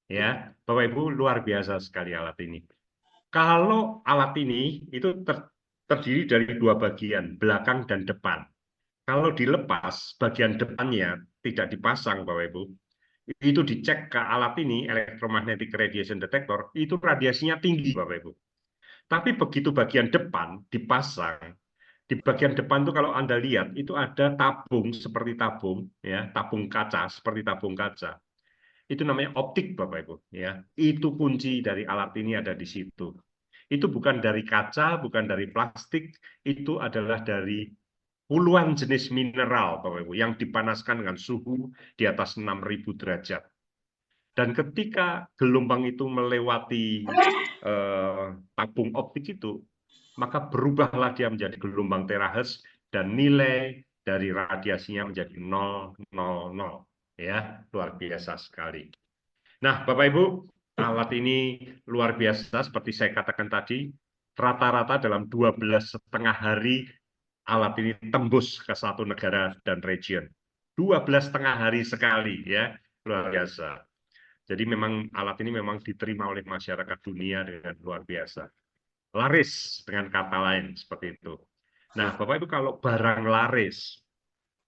Ya, Bapak Ibu luar biasa sekali alat ini. Kalau alat ini itu terdiri dari dua bagian, belakang dan depan. Kalau dilepas, bagian depannya tidak dipasang, Bapak Ibu. Itu dicek ke alat ini, Electromagnetic Radiation Detector, itu radiasinya tinggi, Bapak Ibu. Tapi begitu bagian depan dipasang, di bagian depan itu kalau Anda lihat, itu ada tabung, seperti tabung, ya, tabung kaca, seperti tabung kaca. Itu namanya optik, Bapak Ibu. Ya, itu kunci dari alat ini ada di situ. Itu bukan dari kaca, bukan dari plastik, itu adalah dari puluhan jenis mineral, Bapak Ibu, yang dipanaskan dengan suhu di atas 6.000 derajat. Dan ketika gelombang itu melewati tabung optik itu, maka berubahlah dia menjadi gelombang terahertz dan nilai dari radiasinya menjadi 000. Ya, luar biasa sekali. Nah, Bapak Ibu, Alat ini luar biasa, seperti saya katakan tadi, rata-rata dalam 12,5 hari alat ini tembus ke satu negara dan region. 12,5 hari sekali, ya, luar biasa. Jadi memang alat ini memang diterima oleh masyarakat dunia dengan luar biasa. Laris dengan kata lain seperti itu. Nah, Bapak Ibu, kalau barang laris,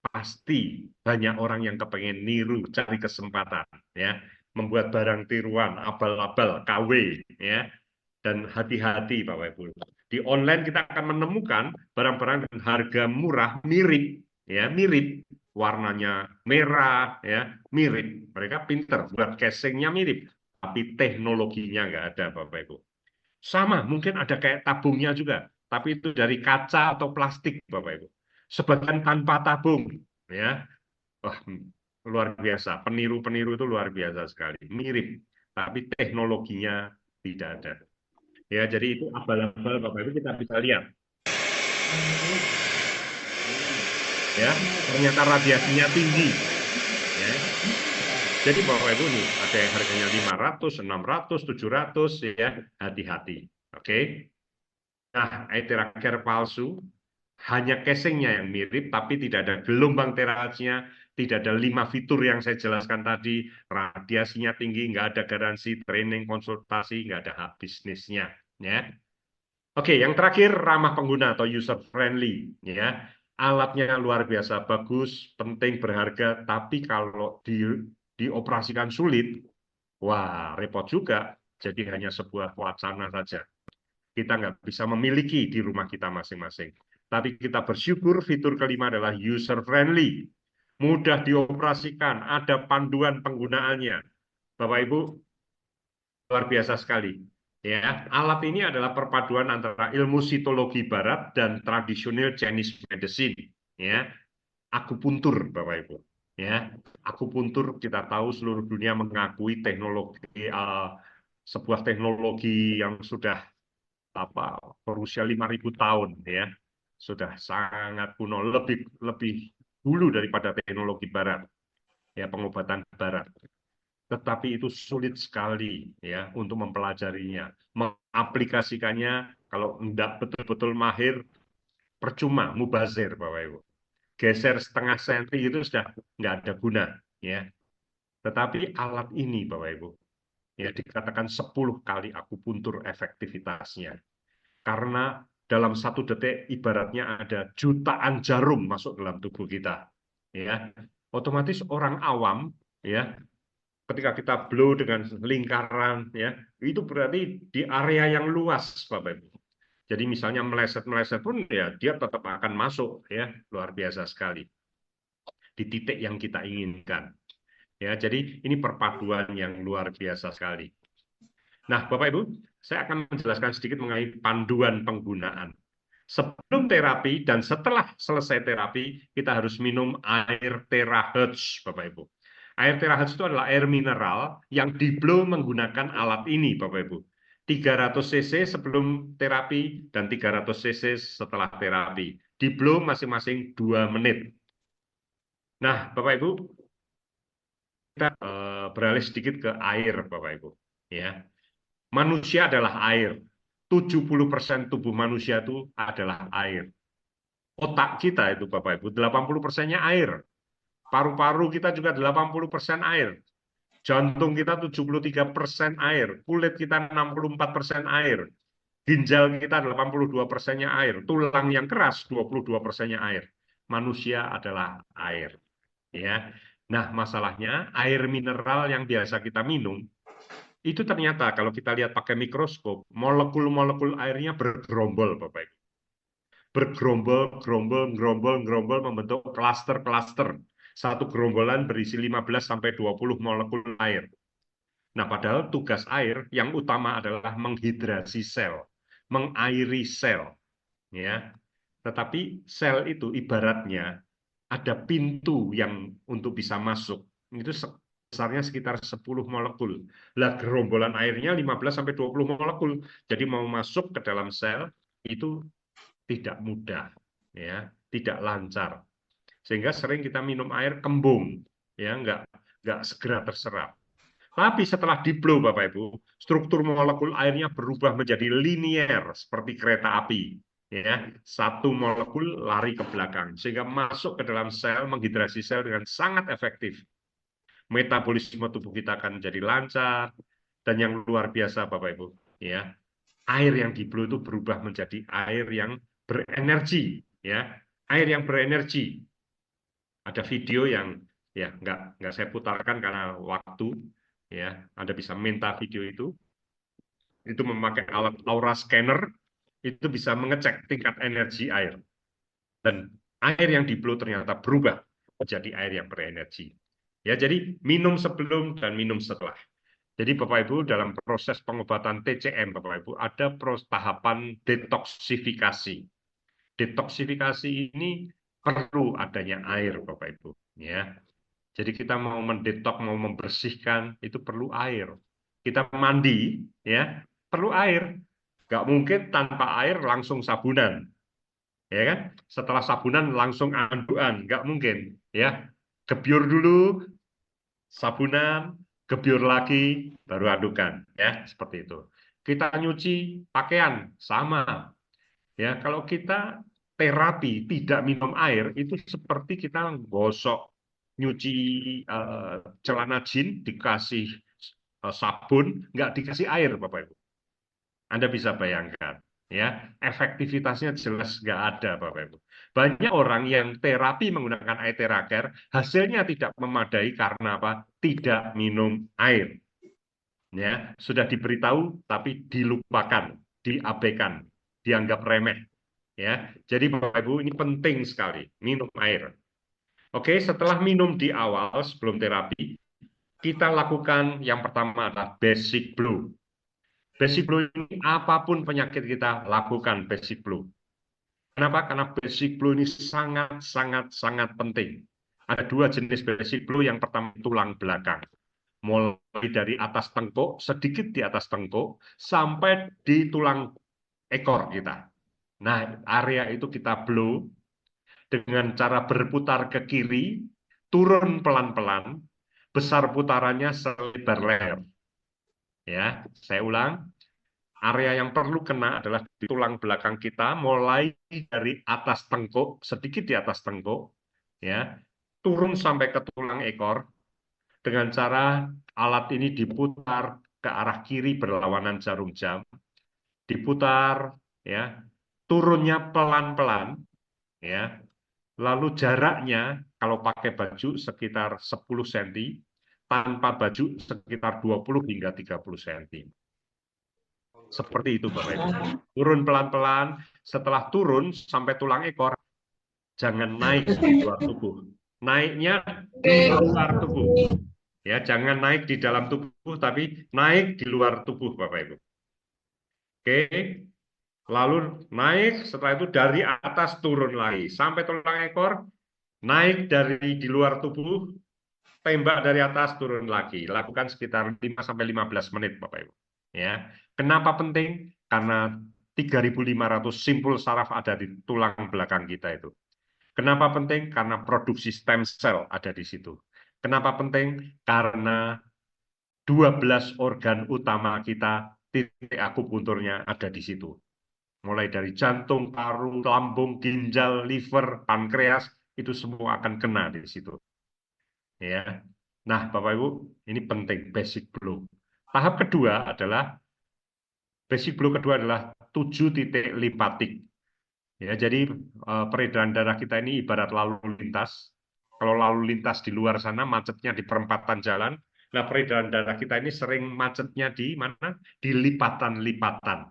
pasti banyak orang yang kepengen niru, cari kesempatan, ya, membuat barang tiruan, abal-abal, KW, ya, dan hati-hati, Bapak Ibu. Di online kita akan menemukan barang-barang dengan harga murah, mirip, ya, mirip, warnanya merah, ya, mirip. Mereka pinter, buat casingnya mirip, tapi teknologinya nggak ada, Bapak Ibu. Sama, mungkin ada kayak tabungnya juga, tapi itu dari kaca atau plastik, Bapak Ibu. Sebagian tanpa tabung, ya. Wah, luar biasa. Peniru-peniru itu luar biasa sekali. Mirip, tapi teknologinya tidak ada. Ya, jadi itu abal-abal, Bapak Ibu, kita bisa lihat. Ya, ternyata radiasinya tinggi. Ya. Jadi Bapak Ibu nih, ada yang harganya 500, 600, 700, ya, hati-hati. Oke. Nah, terakhir palsu, hanya casingnya yang mirip, tapi tidak ada gelombang terakhirnya, tidak ada 5 fitur yang saya jelaskan tadi, radiasinya tinggi, nggak ada garansi, training, konsultasi, nggak ada hak bisnisnya. Ya. Oke, yang terakhir ramah pengguna atau user friendly. Ya. Alatnya luar biasa bagus, penting, berharga, tapi kalau dioperasikan sulit, wah repot juga. Jadi hanya sebuah wacana saja. Kita nggak bisa memiliki di rumah kita masing-masing. Tapi kita bersyukur fitur kelima adalah user friendly. Mudah dioperasikan, ada panduan penggunaannya. Bapak Ibu, luar biasa sekali. Ya, alat ini adalah perpaduan antara ilmu sitologi barat dan tradisional Chinese medicine. Ya, akupuntur, Bapak Ibu. Ya, akupuntur kita tahu seluruh dunia mengakui teknologi sebuah teknologi yang sudah berusia 5.000 tahun, ya, sudah sangat kuno, lebih dulu daripada teknologi Barat, ya, pengobatan Barat. Tetapi itu sulit sekali, ya, untuk mempelajarinya, mengaplikasikannya. Kalau tidak betul-betul mahir, percuma, mubazir, Bapak Ibu. Geser setengah senti itu sudah nggak ada guna, ya. Tetapi alat ini, Bapak Ibu, ya, dikatakan 10 kali akupuntur efektivitasnya. Karena dalam 1 detik ibaratnya ada jutaan jarum masuk dalam tubuh kita. Ya, otomatis orang awam, ya, ketika kita blow dengan lingkaran, ya, itu berarti di area yang luas, Bapak Ibu. Jadi misalnya meleset-meleset pun, ya, dia tetap akan masuk, ya, luar biasa sekali di titik yang kita inginkan. Ya, jadi ini perpaduan yang luar biasa sekali. Nah, Bapak Ibu, saya akan menjelaskan sedikit mengenai panduan penggunaan. Sebelum terapi dan setelah selesai terapi, kita harus minum air terahertz, Bapak Ibu. Air terahertz itu adalah air mineral yang diblow menggunakan alat ini, Bapak Ibu. 300 cc sebelum terapi dan 300 cc setelah terapi. Diblow masing-masing 2 menit. Nah, Bapak Ibu, kita beralih sedikit ke air, Bapak Ibu. Ya. Manusia adalah air. 70% tubuh manusia itu adalah air. Otak kita itu, Bapak Ibu, 80%-nya air. Paru-paru kita juga 80% air. Jantung kita 73% air. Kulit kita 64% air. Ginjal kita 82%-nya air. Tulang yang keras 22%-nya air. Manusia adalah air. Ya. Nah, masalahnya air mineral yang biasa kita minum itu ternyata kalau kita lihat pakai mikroskop, molekul-molekul airnya bergerombol, Bapak Ibu. Bergerombol, gerombol, membentuk klaster-klaster. Satu gerombolan berisi 15-20 molekul air. Nah, padahal tugas air yang utama adalah menghidrasi sel, mengairi sel. Ya. Tetapi sel itu ibaratnya ada pintu yang untuk bisa masuk. Itu besarnya sekitar 10 molekul. Lah gerombolan airnya 15-20 molekul. Jadi mau masuk ke dalam sel itu tidak mudah, ya, tidak lancar. Sehingga sering kita minum air kembung, ya, nggak segera terserap. Tapi setelah di-blow, Bapak Ibu, struktur molekul airnya berubah menjadi linier seperti kereta api. Ya, satu molekul lari ke belakang sehingga masuk ke dalam sel, menghidrasi sel dengan sangat efektif. Metabolisme tubuh kita akan jadi lancar dan yang luar biasa, Bapak Ibu. Ya, air yang di-blow itu berubah menjadi air yang berenergi. Ya, air yang berenergi. Ada video yang ya nggak saya putarkan karena waktu. Ya, Anda bisa minta video itu memakai alat aura scanner, itu bisa mengecek tingkat energi air. Dan air yang di-blow ternyata berubah menjadi air yang berenergi. Ya, jadi minum sebelum dan minum setelah. Jadi Bapak Ibu dalam proses pengobatan TCM Bapak Ibu ada tahapan detoksifikasi. Detoksifikasi ini perlu adanya air Bapak Ibu, ya. Jadi kita mau mendetok, mau membersihkan, itu perlu air. Kita mandi, ya, perlu air. Nggak mungkin tanpa air langsung sabunan, ya kan? Setelah sabunan langsung andukan, nggak mungkin, ya. Gebyur dulu, sabunan, gebyur lagi, baru adukan, ya, seperti itu. Kita nyuci pakaian, sama. Ya, kalau kita terapi tidak minum air, itu seperti kita gosok nyuci celana jin dikasih sabun, nggak dikasih air, Bapak Ibu. Anda bisa bayangkan, ya, efektivitasnya jelas nggak ada, Bapak Ibu. Banyak orang yang terapi menggunakan air teraker, hasilnya tidak memadai karena apa? Tidak minum air. Ya, sudah diberitahu tapi dilupakan, diabaikan, dianggap remeh. Ya, jadi Bapak Ibu ini penting sekali minum air. Oke, setelah minum di awal sebelum terapi, kita lakukan yang pertama adalah basic blow. Basic blow ini apapun penyakit kita lakukan basic blow. Kenapa? Karena basic blow ini sangat penting. Ada dua jenis basic blow. Yang pertama tulang belakang, mulai dari atas tengkuk, sedikit di atas tengkuk, sampai di tulang ekor kita. Nah, area itu kita blow dengan cara berputar ke kiri, turun pelan-pelan, besar putarannya selebar leher. Ya, saya ulang. Area yang perlu kena adalah di tulang belakang kita, mulai dari atas tengkuk, sedikit di atas tengkuk, ya, turun sampai ke tulang ekor, dengan cara alat ini diputar ke arah kiri berlawanan jarum jam, diputar, ya, turunnya pelan-pelan, ya, lalu jaraknya kalau pakai baju sekitar 10 cm, tanpa baju sekitar 20 hingga 30 cm. Seperti itu Bapak Ibu. Turun pelan-pelan, setelah turun sampai tulang ekor, jangan naik di luar tubuh. Naiknya di luar tubuh. Ya, jangan naik di dalam tubuh, tapi naik di luar tubuh Bapak Ibu. Oke, lalu naik, setelah itu dari atas turun lagi sampai tulang ekor, naik dari di luar tubuh, tembak dari atas turun lagi. Lakukan sekitar 5-15 menit Bapak Ibu. Ya, kenapa penting? Karena 3.500 simpul saraf ada di tulang belakang kita itu. Kenapa penting? Karena produksi stem cell ada di situ. Kenapa penting? Karena 12 organ utama kita, titik akupunturnya ada di situ. Mulai dari jantung, paru, lambung, ginjal, liver, pankreas, itu semua akan kena di situ. Ya. Nah, Bapak Ibu, ini penting, basic blow. Tahap kedua adalah basic blow kedua adalah 7 titik lipatik. Ya, jadi peredaran darah kita ini ibarat lalu lintas. Kalau lalu lintas di luar sana macetnya di perempatan jalan, nah peredaran darah kita ini sering macetnya di mana? Di lipatan-lipatan.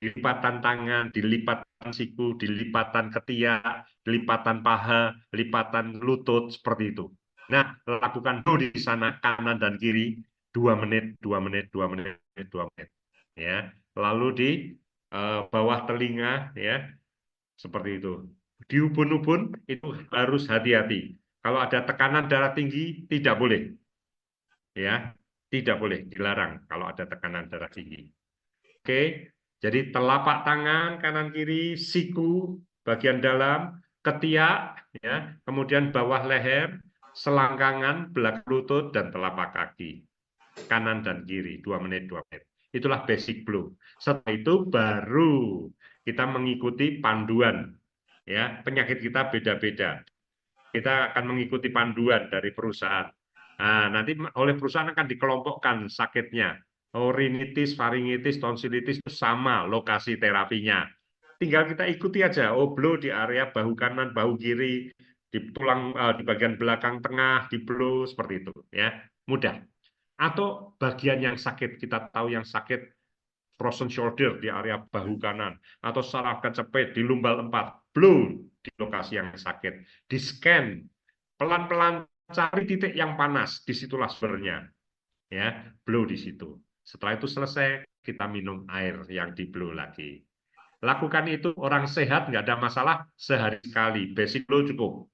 Di lipatan tangan, di lipatan siku, di lipatan ketiak, di lipatan paha, lipatan lutut, seperti itu. Nah, lakukan blow di sana kanan dan kiri 2 menit, 2 menit, 2 menit, 2 menit. Ya, lalu di bawah telinga, ya, seperti itu. Di ubun-ubun itu harus hati-hati. Kalau ada tekanan darah tinggi tidak boleh, ya, tidak boleh, dilarang kalau ada tekanan darah tinggi. Oke, jadi telapak tangan kanan kiri, siku bagian dalam, ketiak, ya, kemudian bawah leher, selangkangan, belakang lutut dan telapak kaki. kanan dan kiri, 2 menit, 2 menit. Itulah basic blow. Setelah itu baru kita mengikuti panduan. Ya, penyakit kita beda-beda. Kita akan mengikuti panduan dari perusahaan. Nah, nanti oleh perusahaan akan dikelompokkan sakitnya. Oh, rinitis, faringitis, tonsilitis itu sama lokasi terapinya. Tinggal kita ikuti aja. Oh, blow di area bahu kanan, bahu kiri, di tulang, di bagian belakang tengah, di blow seperti itu. Ya, mudah. Atau bagian yang sakit, kita tahu yang sakit frozen shoulder di area bahu kanan, atau saraf kecepit di lumbal 4, blow di lokasi yang sakit, di scan, pelan-pelan cari titik yang panas, disitulah sumbernya, ya, blow di situ. Setelah itu selesai, kita minum air yang di blow lagi. Lakukan itu, orang sehat nggak ada masalah, sehari sekali, basic blow cukup.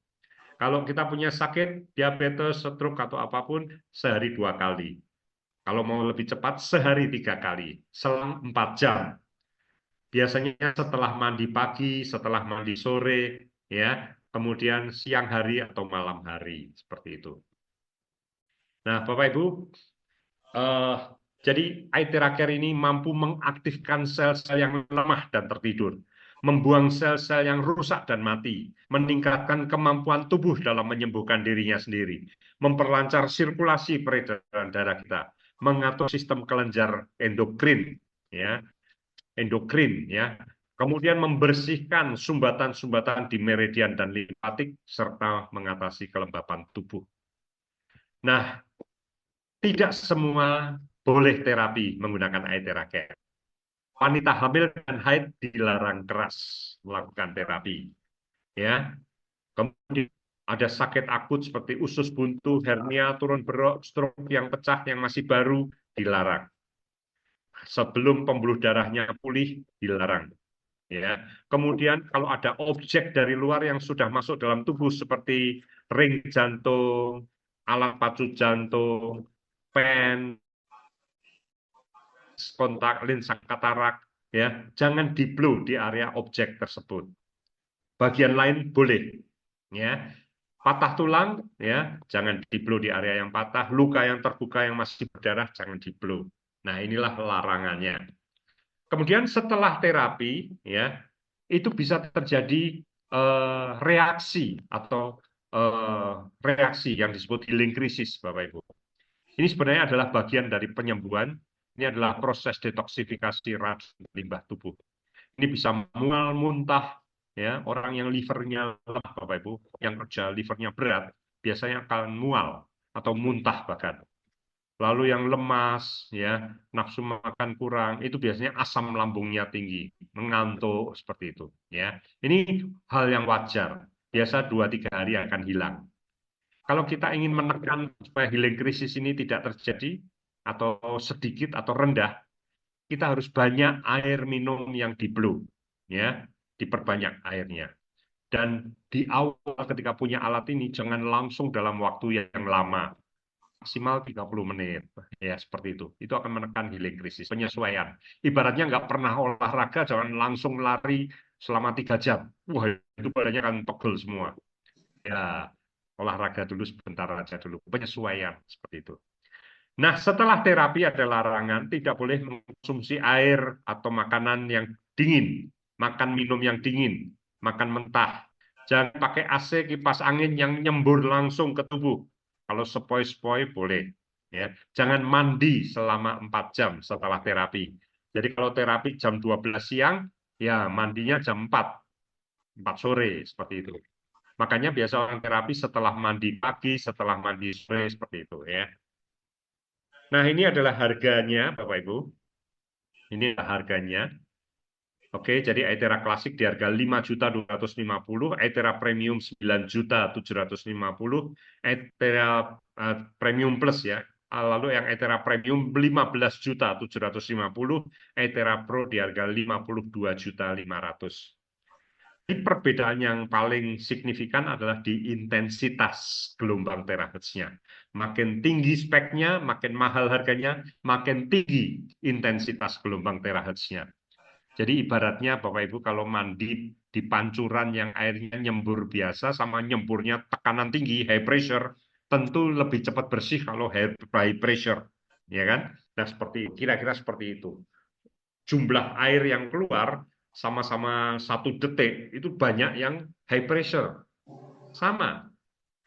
Kalau kita punya sakit, diabetes, stroke, atau apapun, sehari 2 kali. Kalau mau lebih cepat, sehari 3 kali, selang 4 jam. Biasanya setelah mandi pagi, setelah mandi sore, ya, kemudian siang hari atau malam hari, seperti itu. Nah, Bapak Ibu, jadi Aithera-Care ini mampu mengaktifkan sel-sel yang lemah dan tertidur, membuang sel-sel yang rusak dan mati, meningkatkan kemampuan tubuh dalam menyembuhkan dirinya sendiri, memperlancar sirkulasi peredaran darah kita, mengatur sistem kelenjar endokrin, ya, kemudian membersihkan sumbatan-sumbatan di meridian dan limfatik serta mengatasi kelembapan tubuh. Nah, tidak semua boleh terapi menggunakan Aithera-Care. Wanita hamil dan haid dilarang keras melakukan terapi. Ya, kemudian ada sakit akut seperti usus buntu, hernia, turun berok, stroke yang pecah yang masih baru dilarang. Sebelum pembuluh darahnya pulih dilarang. Ya, kemudian kalau ada objek dari luar yang sudah masuk dalam tubuh seperti ring jantung, alat pacu jantung, pen, kontak lensa katarak, ya, jangan di-blow di area objek tersebut. Bagian lain boleh, ya. Patah tulang, ya, jangan di-blow di area yang patah. Luka yang terbuka yang masih berdarah, jangan di-blow. Nah, inilah larangannya. Kemudian setelah terapi, ya, itu bisa terjadi reaksi atau reaksi yang disebut healing crisis, Bapak Ibu. Ini sebenarnya adalah bagian dari penyembuhan. Ini adalah proses detoksifikasi racun limbah tubuh. Ini bisa mual, muntah, ya, orang yang livernya lemah, Bapak Ibu, yang kerja livernya berat, biasanya akan mual atau muntah bahkan. Lalu yang lemas, ya, nafsu makan kurang, itu biasanya asam lambungnya tinggi, mengantuk seperti itu. Ya, ini hal yang wajar. Biasa 2-3 hari akan hilang. Kalau kita ingin menekan supaya healing krisis ini tidak terjadi atau sedikit atau rendah, kita harus banyak air minum yang di-blow, ya, diperbanyak airnya. Dan di awal ketika punya alat ini jangan langsung dalam waktu yang lama. Maksimal 30 menit, ya, seperti itu. Itu akan menekan healing krisis, penyesuaian. Ibaratnya nggak pernah olahraga, jangan langsung lari selama 3 jam. Wah, itu badannya kan pegel semua. Ya, olahraga dulu sebentar aja dulu, penyesuaian, seperti itu. Nah, setelah terapi ada larangan, tidak boleh mengkonsumsi air atau makanan yang dingin, makan minum yang dingin, makan mentah. Jangan pakai AC, kipas angin yang nyembur langsung ke tubuh. Kalau sepoi-sepoi boleh. Ya. Jangan mandi selama 4 jam setelah terapi. Jadi kalau terapi jam 12 siang, ya mandinya jam 4 sore, seperti itu. Makanya biasa orang terapi setelah mandi pagi, setelah mandi sore, seperti itu. Ya. Nah, ini adalah harganya, Bapak Ibu. Ini adalah harganya. Oke, jadi Aithera klasik di harga 5.250.000, Aithera premium 9.750.000, Aithera premium plus, ya. Lalu yang Aithera premium 15.750.000, Aithera pro di harga 52.500.000. Ini perbedaan yang paling signifikan adalah di intensitas gelombang terahertznya. Makin tinggi speknya, makin mahal harganya, makin tinggi intensitas gelombang terahertznya. Jadi ibaratnya Bapak Ibu kalau mandi di pancuran yang airnya nyembur biasa sama nyemburnya tekanan tinggi, high pressure, tentu lebih cepat bersih kalau high pressure. ya kan? Nah, kira-kira seperti itu. Jumlah air yang keluar sama-sama 1 detik itu banyak yang high pressure. Sama.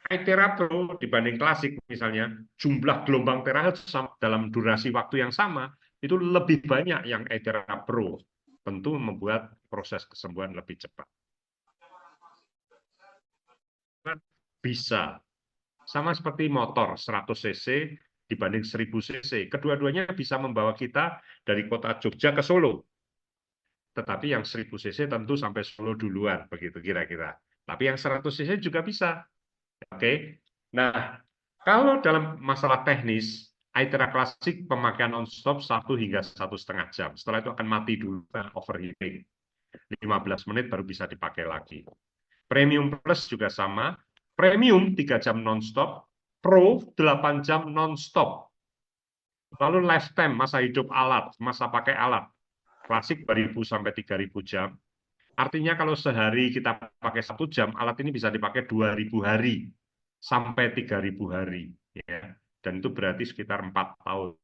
Itera Pro dibanding klasik misalnya, jumlah gelombang terahertz dalam durasi waktu yang sama itu lebih banyak yang Itera Pro. Tentu membuat proses kesembuhan lebih cepat. Bisa. Sama seperti motor 100 cc dibanding 1000 cc. Kedua-duanya bisa membawa kita dari kota Jogja ke Solo. Tetapi yang 1000 cc tentu sampai Solo duluan, begitu kira-kira. Tapi yang 100 cc juga bisa. Oke. Nah, kalau dalam masalah teknis, Itera klasik pemakaian non-stop 1 hingga 1,5 jam. Setelah itu akan mati dulu, overheating. 15 menit baru bisa dipakai lagi. Premium Plus juga sama. Premium 3 jam non-stop, Pro 8 jam non-stop. Lalu lifetime, masa hidup alat, masa pakai alat. Klasik 2000 sampai 3000 jam. Artinya kalau sehari kita pakai 1 jam, alat ini bisa dipakai 2000 hari sampai 3000 hari. Ya. Dan itu berarti sekitar 4 tahun.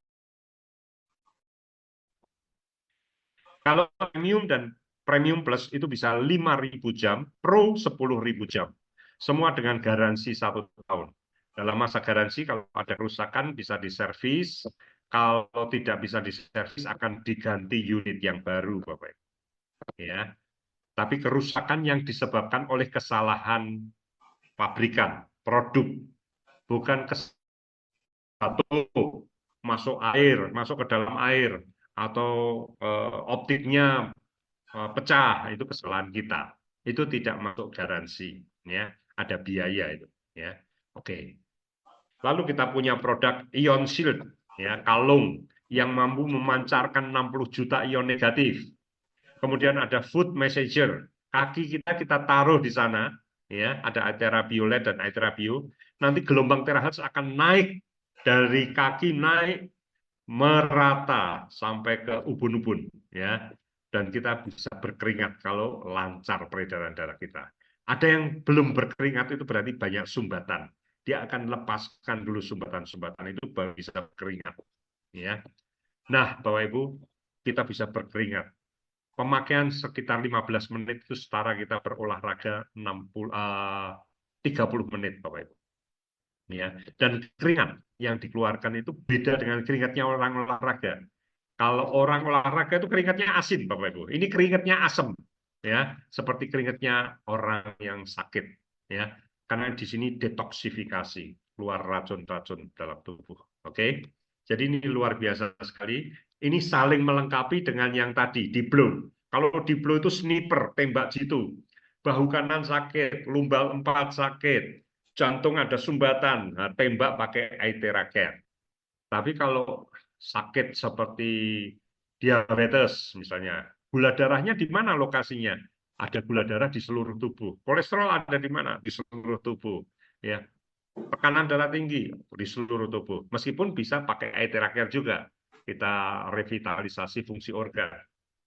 Kalau Premium dan Premium Plus itu bisa 5.000 jam, Pro 10.000 jam. Semua dengan garansi 1 tahun. Dalam masa garansi, kalau ada kerusakan bisa diservis, kalau tidak bisa diservis akan diganti unit yang baru, Bapak. Ya. Tapi kerusakan yang disebabkan oleh kesalahan pabrikan, produk, bukan satu masuk air, masuk ke dalam air, atau optiknya pecah, itu kesalahan kita. Itu tidak masuk garansi, ya. Ada biaya itu, ya. Oke. Lalu kita punya produk Ion Shield, ya, kalung yang mampu memancarkan 60 juta ion negatif. Kemudian ada Food Messenger, kaki kita taruh di sana, ya, ada Itera Violet dan Itera Bio. Nanti gelombang terahertz akan naik dari kaki, naik merata sampai ke ubun-ubun, ya, dan kita bisa berkeringat kalau lancar peredaran darah kita. Ada yang belum berkeringat itu berarti banyak sumbatan. Dia akan lepaskan dulu sumbatan-sumbatan itu baru bisa berkeringat, ya. Nah, Bapak Ibu, kita bisa berkeringat. Pemakaian sekitar 15 menit itu setara kita berolahraga 30 menit, Bapak Ibu. Ya, dan keringat yang dikeluarkan itu beda dengan keringatnya orang olahraga. Kalau orang olahraga itu keringatnya asin, Bapak Ibu. Ini keringatnya asam, ya, seperti keringatnya orang yang sakit, ya. Karena di sini detoksifikasi, keluar racun-racun dalam tubuh. Oke. Jadi ini luar biasa sekali. Ini saling melengkapi dengan yang tadi, di blow. Kalau di blow itu sniper, tembak jitu. Bahu kanan sakit, lumbal 4 sakit, jantung ada sumbatan, nah, tembak pakai Itera Care. Tapi kalau sakit seperti diabetes misalnya, gula darahnya di mana lokasinya? Ada gula darah di seluruh tubuh. Kolesterol ada di mana? Di seluruh tubuh. Ya, tekanan darah tinggi di seluruh tubuh. Meskipun bisa pakai Itera Care juga, kita revitalisasi fungsi organ.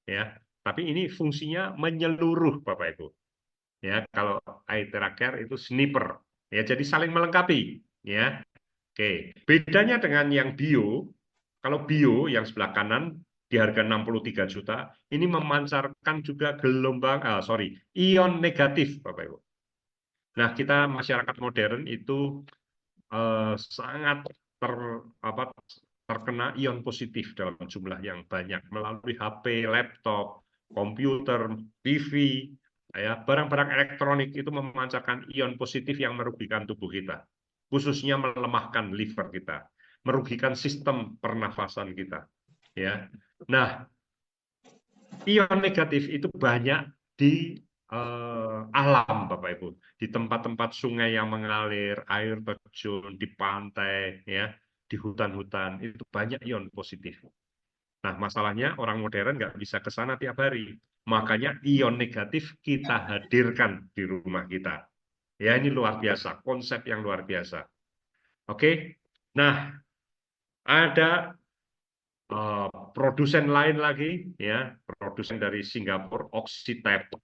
Ya, tapi ini fungsinya menyeluruh, Bapak Ibu. Ya, kalau Itera Care itu sniper. Ya, jadi saling melengkapi. Ya, oke. Bedanya dengan yang bio, kalau bio yang sebelah kanan di harga 63 juta, ini memancarkan juga ion negatif, Bapak Ibu. Nah, kita masyarakat modern itu sangat terkena ion positif dalam jumlah yang banyak melalui HP, laptop, komputer, TV, ya, barang-barang elektronik itu memancarkan ion positif yang merugikan tubuh kita, khususnya melemahkan liver kita, merugikan sistem pernafasan kita. Ya, nah, ion negatif itu banyak di alam, Bapak Ibu, di tempat-tempat sungai yang mengalir, air terjun, di pantai, ya, di hutan-hutan itu banyak ion positif. Nah, masalahnya orang modern nggak bisa ke sana tiap hari. Makanya ion negatif kita hadirkan di rumah kita. Ya, ini luar biasa, konsep yang luar biasa. Oke, nah, ada produsen lain lagi, ya, produsen dari Singapura, Oxitep,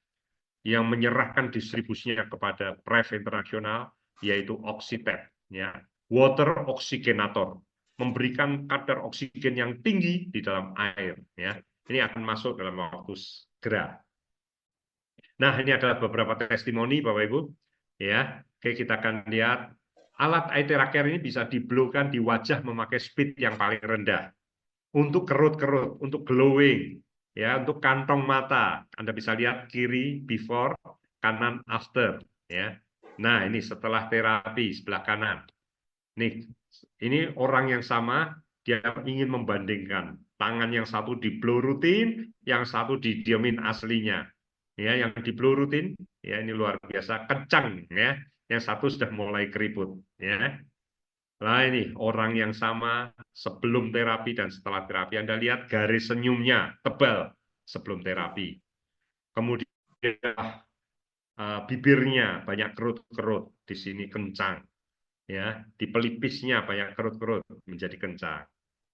yang menyerahkan distribusinya kepada PREV Internasional, yaitu Oxitep, ya, water oxygenator. memberikan kadar oksigen yang tinggi di dalam air. Ya, ini akan masuk dalam waktu segera. Nah, ini adalah beberapa testimoni, Bapak Ibu. Ya, oke, kita akan lihat alat eye tracker ini bisa di-blow-kan di wajah memakai speed yang paling rendah. Untuk kerut-kerut, untuk glowing, ya, untuk kantong mata, Anda bisa lihat kiri before, kanan after, ya. Nah, ini setelah terapi sebelah kanan. Ini orang yang sama, dia ingin membandingkan tangan yang satu di blow rutin, yang satu didiemin aslinya. Ya, yang di blow rutin, ya ini luar biasa kencang, ya. Yang satu sudah mulai keriput, ya. Nah, ini orang yang sama sebelum terapi dan setelah terapi. Anda lihat garis senyumnya tebal sebelum terapi. Kemudian bibirnya banyak kerut-kerut, di sini kencang. Ya, di pelipisnya banyak kerut-kerut menjadi kencang.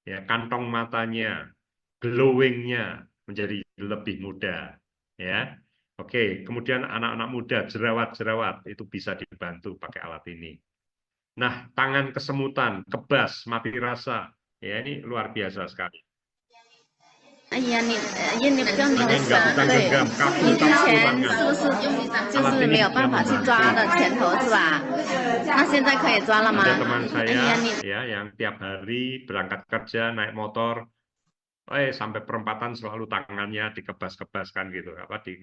Ya, kantong matanya, glowingnya menjadi lebih muda. Ya, oke. Kemudian anak-anak muda jerawat-jerawat itu bisa dibantu pakai alat ini. Nah, tangan kesemutan, kebas, mati rasa, ya ini luar biasa sekali. 哎呀，你不要你的手， Tangan nggak 对， genggam, 你 kaku 之 kaku 前 tangan. 是不是就是没有办法去抓的拳头是吧？那现在可以抓了吗？ Ada teman 哎 saya 呀，你 ya yang tiap hari berangkat kerja naik motor, sampai perempatan selalu tangannya dikebas-kebaskan gitu, apa di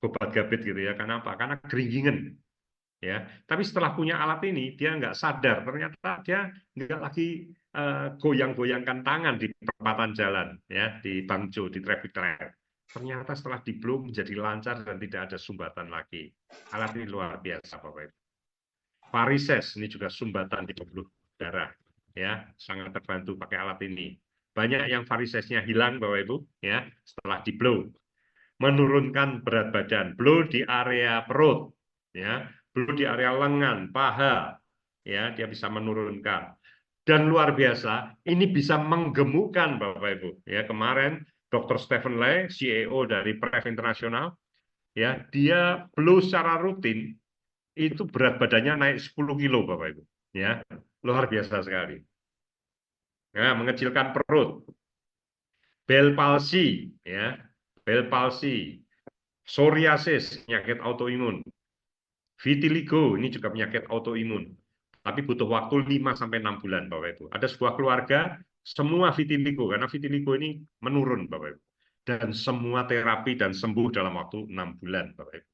gobat-gabit gitu ya. Kenapa? Karena keringgingan. Ya, tapi setelah punya alat ini dia nggak sadar ternyata dia nggak lagi goyang-goyangkan tangan di perempatan jalan, ya, di bangjo, di traffic light. Ternyata setelah di blow menjadi lancar dan tidak ada sumbatan lagi. Alat ini luar biasa, Bapak Ibu. Varises ini juga sumbatan di pembuluh darah, ya, sangat terbantu pakai alat ini. Banyak yang varisesnya hilang, Bapak Ibu, ya, setelah di blow. Menurunkan berat badan, blow di area perut, ya, blow di area lengan, paha, ya, dia bisa menurunkan. Dan luar biasa, ini bisa menggemukkan, Bapak Ibu. Ya, kemarin Dr. Stephen Lay, CEO dari PrEP Internasional, ya, dia blow secara rutin, itu berat badannya naik 10 kilo, Bapak Ibu. Ya, luar biasa sekali. Ya, mengecilkan perut. Bell palsy, ya, Bell palsy, psoriasis, penyakit autoimun. Vitiligo, ini juga penyakit autoimun. Tapi butuh waktu 5-6 bulan, Bapak Ibu. Ada sebuah keluarga, semua vitiligo, karena vitiligo ini menurun, Bapak Ibu. Dan semua terapi dan sembuh dalam waktu 6 bulan, Bapak Ibu.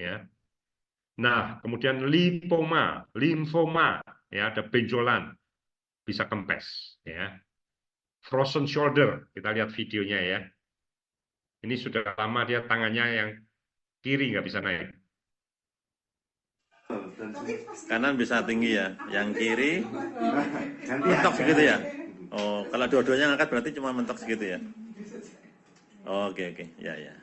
Ya. Nah, kemudian limfoma, ya, ada benjolan, bisa kempes. Ya. Frozen shoulder, kita lihat videonya ya. Ini sudah lama dia tangannya yang kiri nggak bisa naik. Kanan bisa tinggi ya, yang kiri mentok segitu ya. Oh, kalau dua-duanya ngangkat berarti cuma mentok segitu ya. Oh, oke, ya ya.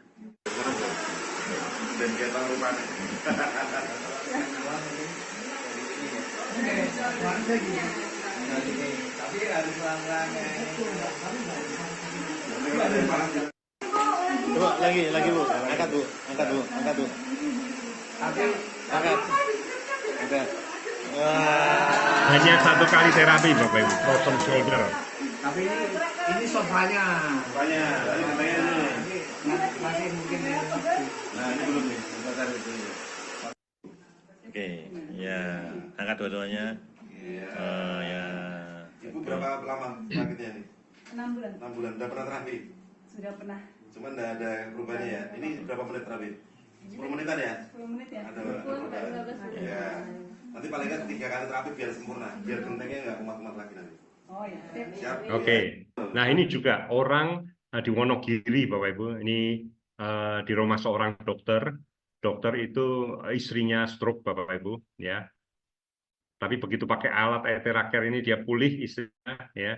Coba lagi Bu, angkat Bu. Angkat. Wah. Hanya satu kali terapi, Bapak Ibu, frozen shoulder. Tapi ini sofanya. Sofanya, tadi katanya ini. Masih mungkin Nah, ini belum nih. Oke, ya, angkat dua-duanya. Ya. Ibu berapa lama sakitnya nih? 6 bulan. 6 bulan. Udah pernah terapi? Sudah pernah. Cuman nggak ada perubahannya ya. Ini berapa menit terapi? 10 menitan ya? 10 menit ya. Ada perubahan. Ya. Nanti paling nggak 3 kali terapi biar sempurna, biar gentengnya nggak kumat-kumat lagi nanti. Oh ya. Siap? Oke. Nah, ini juga orang di Wonogiri, Bapak Ibu. Ini di rumah seorang dokter. Dokter itu istrinya stroke, Bapak Ibu, ya. Tapi begitu pakai alat ETH ini dia pulih istrinya, ya.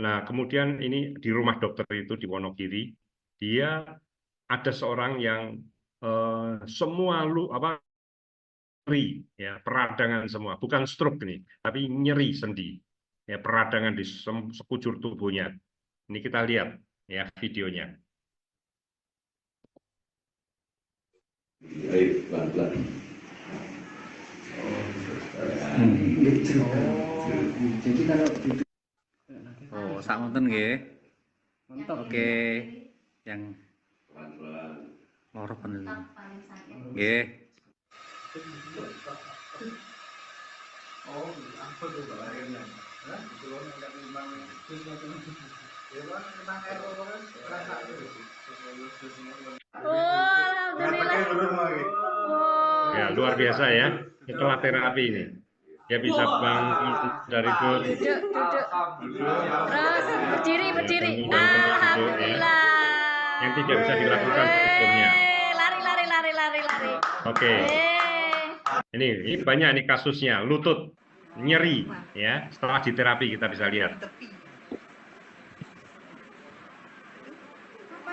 Nah, kemudian ini di rumah dokter itu di Wonogiri, dia ada seorang yang semua nyeri, ya, peradangan semua, bukan stroke ini, tapi nyeri sendi, ya, peradangan di sekujur tubuhnya. Ini kita lihat ya videonya. Baik, pelan-pelan. Jadi kalau Oh, sak wonten nggih. mentok Oke. Yang loro bener. Nggih. Ya, luar biasa ya. Setelah terapi ini. Dia bisa bangun dari duduk. Terus berdiri, berdiri. Bangun dan duduk, ya. Alhamdulillah. Yang tidak bisa dilakukan sebelumnya. Lari, lari, lari, lari, lari. Oke. Ini banyak nih kasusnya. Lutut nyeri ya. Setelah diterapi kita bisa lihat.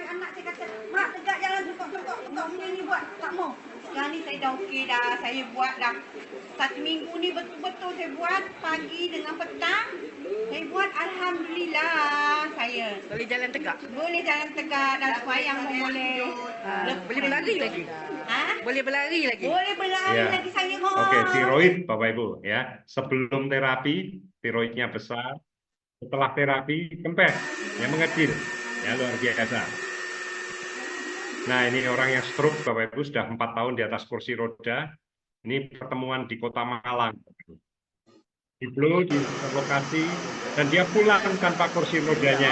Anak saya kata, mak tegak jalan jongkok ni buat tak mau. Sekarang ni saya dah okey dah, saya buat dah. 1 minggu ni betul-betul saya buat pagi dengan petang. Saya buat alhamdulillah saya. Boleh jalan tegak. Boleh jalan tegak dan sembahyang pun boleh. Boleh berlari lagi. Ha? Boleh berlari lagi. Boleh berlari Ya. lagi saya. Oke, tiroid Bapak Ibu ya. Sebelum terapi tiroidnya besar. Setelah terapi kempes, yang mengecil. Ya luar biasa. Nah, ini orang yang stroke, Bapak Ibu, sudah 4 tahun di atas kursi roda. Ini pertemuan di Kota Malang. Di Blo, di lokasi, dan dia pulang tanpa kursi rodanya.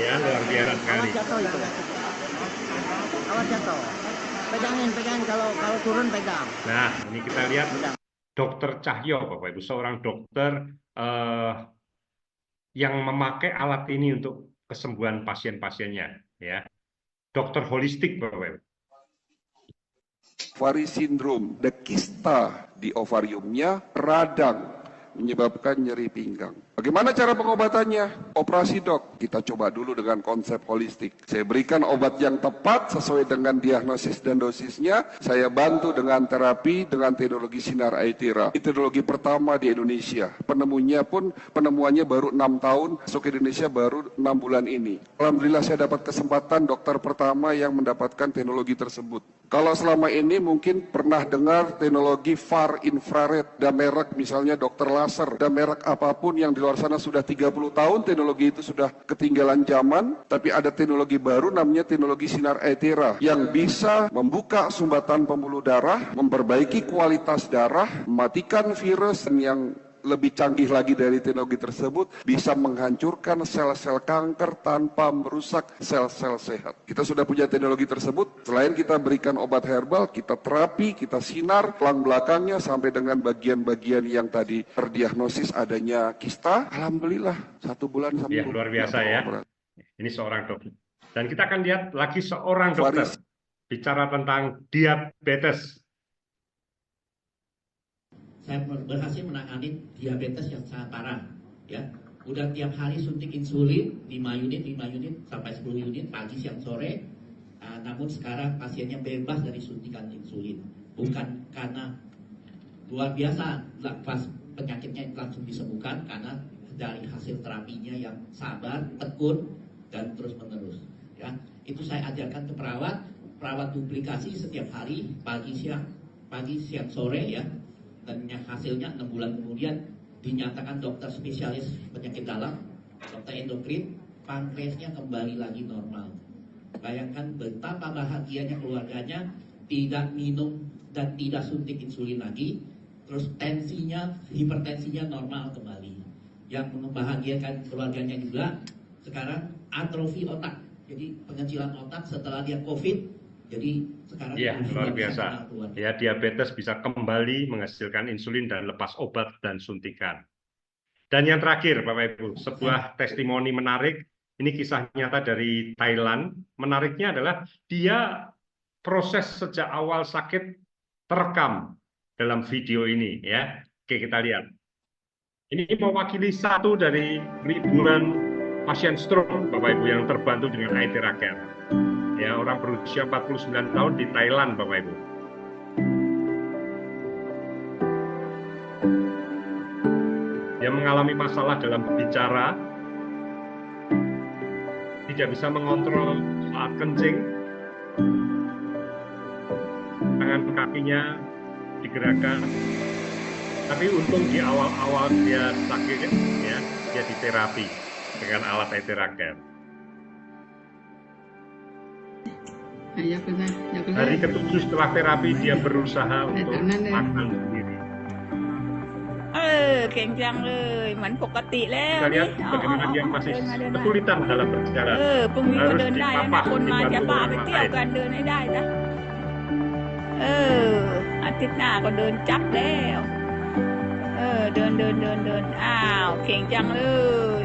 Ya, luar biasa sekali. Jatuh itu. Awas jatuh. Pegangin, kalau turun pegang. Nah, ini kita lihat Dokter Cahyo, Bapak Ibu, seorang dokter yang memakai alat ini untuk kesembuhan pasien-pasiennya. Ya. Dokter holistik, Bapak Ibu. Ovari sindrom, ada kista di ovariumnya, radang, menyebabkan nyeri pinggang. Bagaimana cara pengobatannya? Operasi dok. Kita coba dulu dengan konsep holistik. Saya berikan obat yang tepat sesuai dengan diagnosis dan dosisnya. Saya bantu dengan terapi dengan teknologi sinar Aetera. Ini teknologi pertama di Indonesia. Penemuannya baru 6 tahun, masuk ke Indonesia baru 6 bulan ini. Alhamdulillah saya dapat kesempatan dokter pertama yang mendapatkan teknologi tersebut. Kalau selama ini mungkin pernah dengar teknologi far infrared, dan merek misalnya dokter laser, dan merek apapun yang di luar sana sudah 30 tahun, teknologi itu sudah ketinggalan zaman, tapi ada teknologi baru namanya teknologi sinar Aetera yang bisa membuka sumbatan pembuluh darah, memperbaiki kualitas darah, mematikan virus, dan yang lebih canggih lagi dari teknologi tersebut, bisa menghancurkan sel-sel kanker tanpa merusak sel-sel sehat. Kita sudah punya teknologi tersebut, selain kita berikan obat herbal, kita terapi, kita sinar, tulang belakangnya sampai dengan bagian-bagian yang tadi terdiagnosis adanya kista, alhamdulillah 1 bulan sembuh. Ya, luar biasa ya. Ini seorang dokter. Dan kita akan lihat lagi seorang dokter bicara tentang diabetes. Saya berhasil menangani diabetes yang sangat parah, ya. Udah tiap hari suntik insulin 5 unit sampai 10 unit pagi siang sore. Namun sekarang pasiennya bebas dari suntikan insulin, bukan karena luar biasa penyakitnya langsung disembuhkan, karena dari hasil terapinya yang sabar, tekun, dan terus menerus. Ya, itu saya ajarkan ke perawat duplikasi setiap hari pagi siang sore ya. Dan hasilnya 6 bulan kemudian dinyatakan dokter spesialis penyakit dalam, dokter endokrin, pankreasnya kembali lagi normal. Bayangkan betapa bahagianya keluarganya, tidak minum dan tidak suntik insulin lagi, terus hipertensinya normal kembali. Yang membahagiakan keluarganya juga sekarang atrofi otak, jadi pengecilan otak setelah dia COVID. Jadi sekarang ya luar biasa. Ya, diabetes bisa kembali menghasilkan insulin dan lepas obat dan suntikan. Dan yang terakhir, Bapak Ibu, sebuah testimoni menarik. Ini kisah nyata dari Thailand. Menariknya adalah dia proses sejak awal sakit terekam dalam video ini. Ya, oke kita lihat. Ini mewakili satu dari ribuan pasien stroke, Bapak Ibu, yang terbantu dengan Aetera Care. Ya, orang berusia 49 tahun di Thailand, Bapak Ibu. Dia mengalami masalah dalam berbicara, tidak bisa mengontrol saat kencing, tangan kakinya digerakkan, Tapi untung di awal-awal dia sakit, ya, dia diterapi dengan alat Aitheracare. Hari ke-7 setelah terapi dia berusaha untuk makan sendiri. เก่งจังเลยเหมือนปกติแล้ว Kita lihat bagaimana dia masih kesulitan dalam berjalan. พรุ่งนี้ก็ Harus เดินได้แล้วนะ dipapah คนมาจะ dibantu บ้าไป orang เที่ยว lain. กันเดินให้ได้นะอาทิตย์หน้าก็เดินจับแล้วเดินอ้าวเก่งจังเลย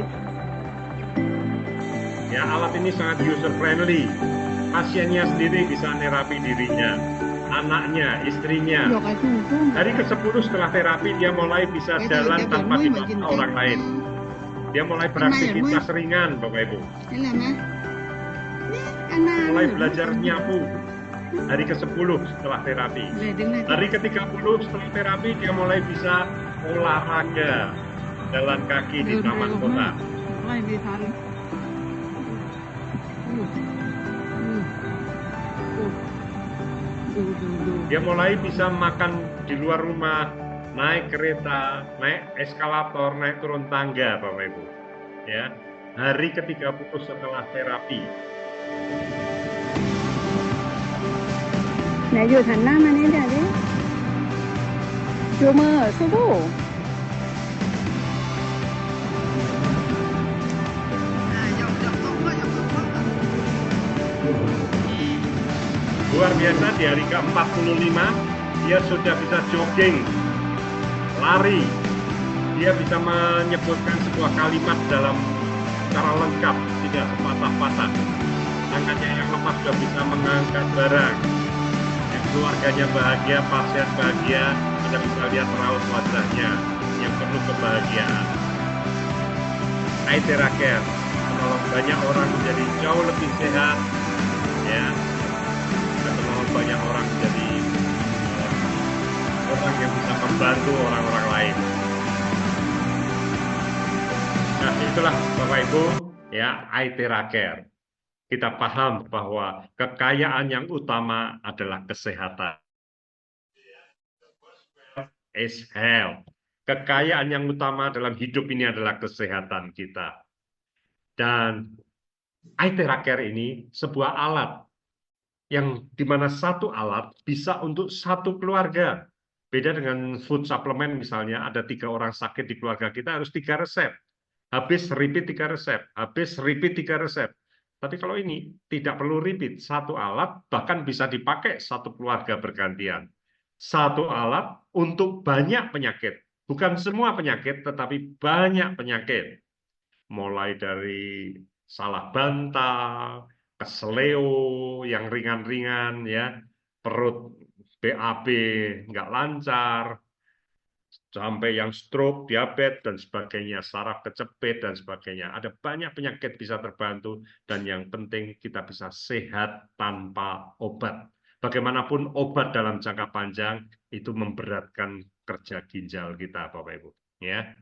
Ya, alat ini sangat user friendly. Pasiennya sendiri bisa nerapi dirinya, anaknya, istrinya. Hari ke-10 setelah terapi dia mulai bisa jalan tanpa dipaksa orang lain. Dia mulai beraktivitas ringan, Bapak Ibu. Mulai belajar nyapu. Hari ke-10 setelah terapi. Hari ke-30 setelah terapi dia mulai bisa olahraga, jalan kaki di taman kota. Dia mulai bisa makan di luar rumah, naik kereta, naik eskalator, naik turun tangga, Bapak Ibu. Ya, hari ke-30 setelah terapi. ไหนหยุดหันหน้ามานี่เดี๋ยวดิชูมือสู้ Luar biasa, di hari ke-45 dia sudah bisa jogging, lari. Dia bisa menyebutkan sebuah kalimat dalam cara lengkap, tidak sepatah-patah. Tangannya yang lemas sudah bisa mengangkat barang. Keluarganya bahagia, pasien bahagia, Anda bisa lihat raut wajahnya yang penuh kebahagiaan. Aitheracare menolong banyak orang menjadi jauh lebih sehat, ya, dan menolong banyak orang menjadi orang yang bisa membantu orang-orang lain. Nah, itulah Bapak Ibu, ya, Aitheracare. Kita paham bahwa kekayaan yang utama adalah kesehatan. Is health. Kekayaan yang utama dalam hidup ini adalah kesehatan kita. Dan Aitheracare ini sebuah alat yang dimana satu alat bisa untuk satu keluarga. Beda dengan food supplement misalnya, ada 3 orang sakit di keluarga kita harus 3 resep. Habis repeat 3 resep, habis repeat 3 resep. Tapi kalau ini tidak perlu repeat, satu alat bahkan bisa dipakai satu keluarga bergantian. Satu alat untuk banyak penyakit, bukan semua penyakit, tetapi banyak penyakit. Mulai dari salah bantal, keseleo yang ringan-ringan, ya, perut BAB nggak lancar, sampai yang stroke, diabetes, dan sebagainya, saraf kecepit, dan sebagainya. Ada banyak penyakit bisa terbantu, dan yang penting kita bisa sehat tanpa obat. Bagaimanapun obat dalam jangka panjang itu memberatkan kerja ginjal kita, Bapak Ibu. Ya.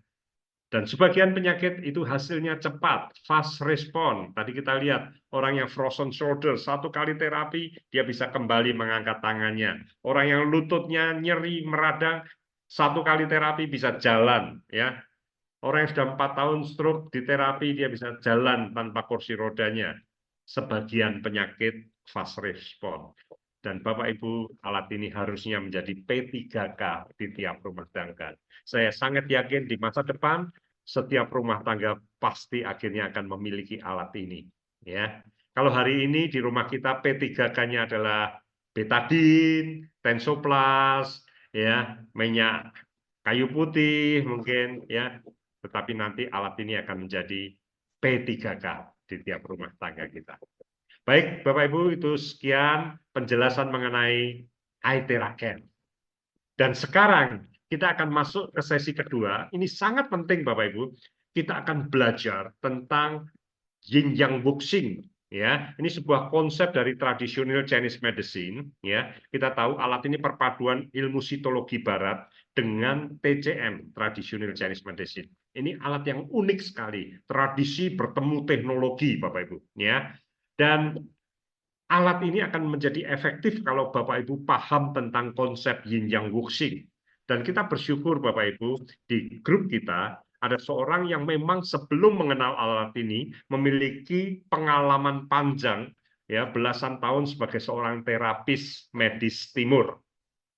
Dan sebagian penyakit itu hasilnya cepat, fast respon. Tadi kita lihat orang yang frozen shoulder, 1 kali terapi, dia bisa kembali mengangkat tangannya. Orang yang lututnya nyeri, meradang, 1 kali terapi bisa jalan, ya. Orang yang sudah 4 tahun stroke di terapi dia bisa jalan tanpa kursi rodanya. Sebagian penyakit fast respon. Dan Bapak Ibu, alat ini harusnya menjadi P3K di tiap rumah tangga. Saya sangat yakin di masa depan setiap rumah tangga pasti akhirnya akan memiliki alat ini, ya. Kalau hari ini di rumah kita P3K-nya adalah betadine, Tensoplast, ya, minyak kayu putih mungkin, ya, tetapi nanti alat ini akan menjadi P3K di tiap rumah tangga kita. Baik, Bapak Ibu, itu sekian penjelasan mengenai Aitheracare. Dan sekarang kita akan masuk ke sesi kedua. Ini sangat penting, Bapak Ibu. Kita akan belajar tentang Yin Yang Wuxing. Ya, ini sebuah konsep dari tradisional Chinese medicine. Ya, kita tahu alat ini perpaduan ilmu sitologi Barat dengan TCM, tradisional Chinese medicine. Ini alat yang unik sekali, tradisi bertemu teknologi, Bapak Ibu. Ya, dan alat ini akan menjadi efektif kalau Bapak Ibu paham tentang konsep Yin Yang Wuxing. Dan kita bersyukur Bapak Ibu, di grup kita ada seorang yang memang sebelum mengenal alat ini memiliki pengalaman panjang, ya, belasan tahun sebagai seorang terapis medis timur.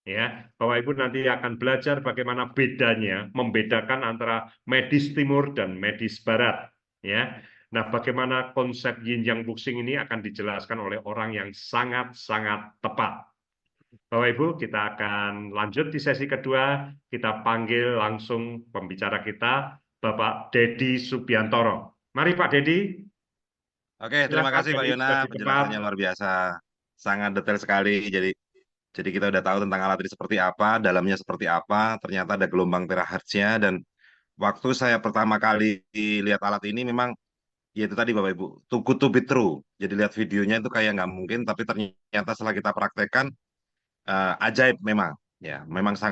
Ya, Bapak Ibu nanti akan belajar bagaimana bedanya, membedakan antara medis timur dan medis barat. Ya, nah bagaimana konsep yin yang wuxing ini akan dijelaskan oleh orang yang sangat-sangat tepat. Bapak Ibu, kita akan lanjut di sesi kedua. Kita panggil langsung pembicara kita, Bapak Dedi Subiantoro. Mari Pak Dedi. Oke, terima kasih Pak Yona, penjelasannya luar biasa, sangat detail sekali. Jadi kita udah tahu tentang alat ini seperti apa, dalamnya seperti apa. Ternyata ada gelombang terahertznya, dan waktu saya pertama kali lihat alat ini memang ya itu tadi Bapak Ibu, too good to be true. Jadi lihat videonya itu kayak nggak mungkin, tapi ternyata setelah kita praktekkan ajaib memang, ya memang sangat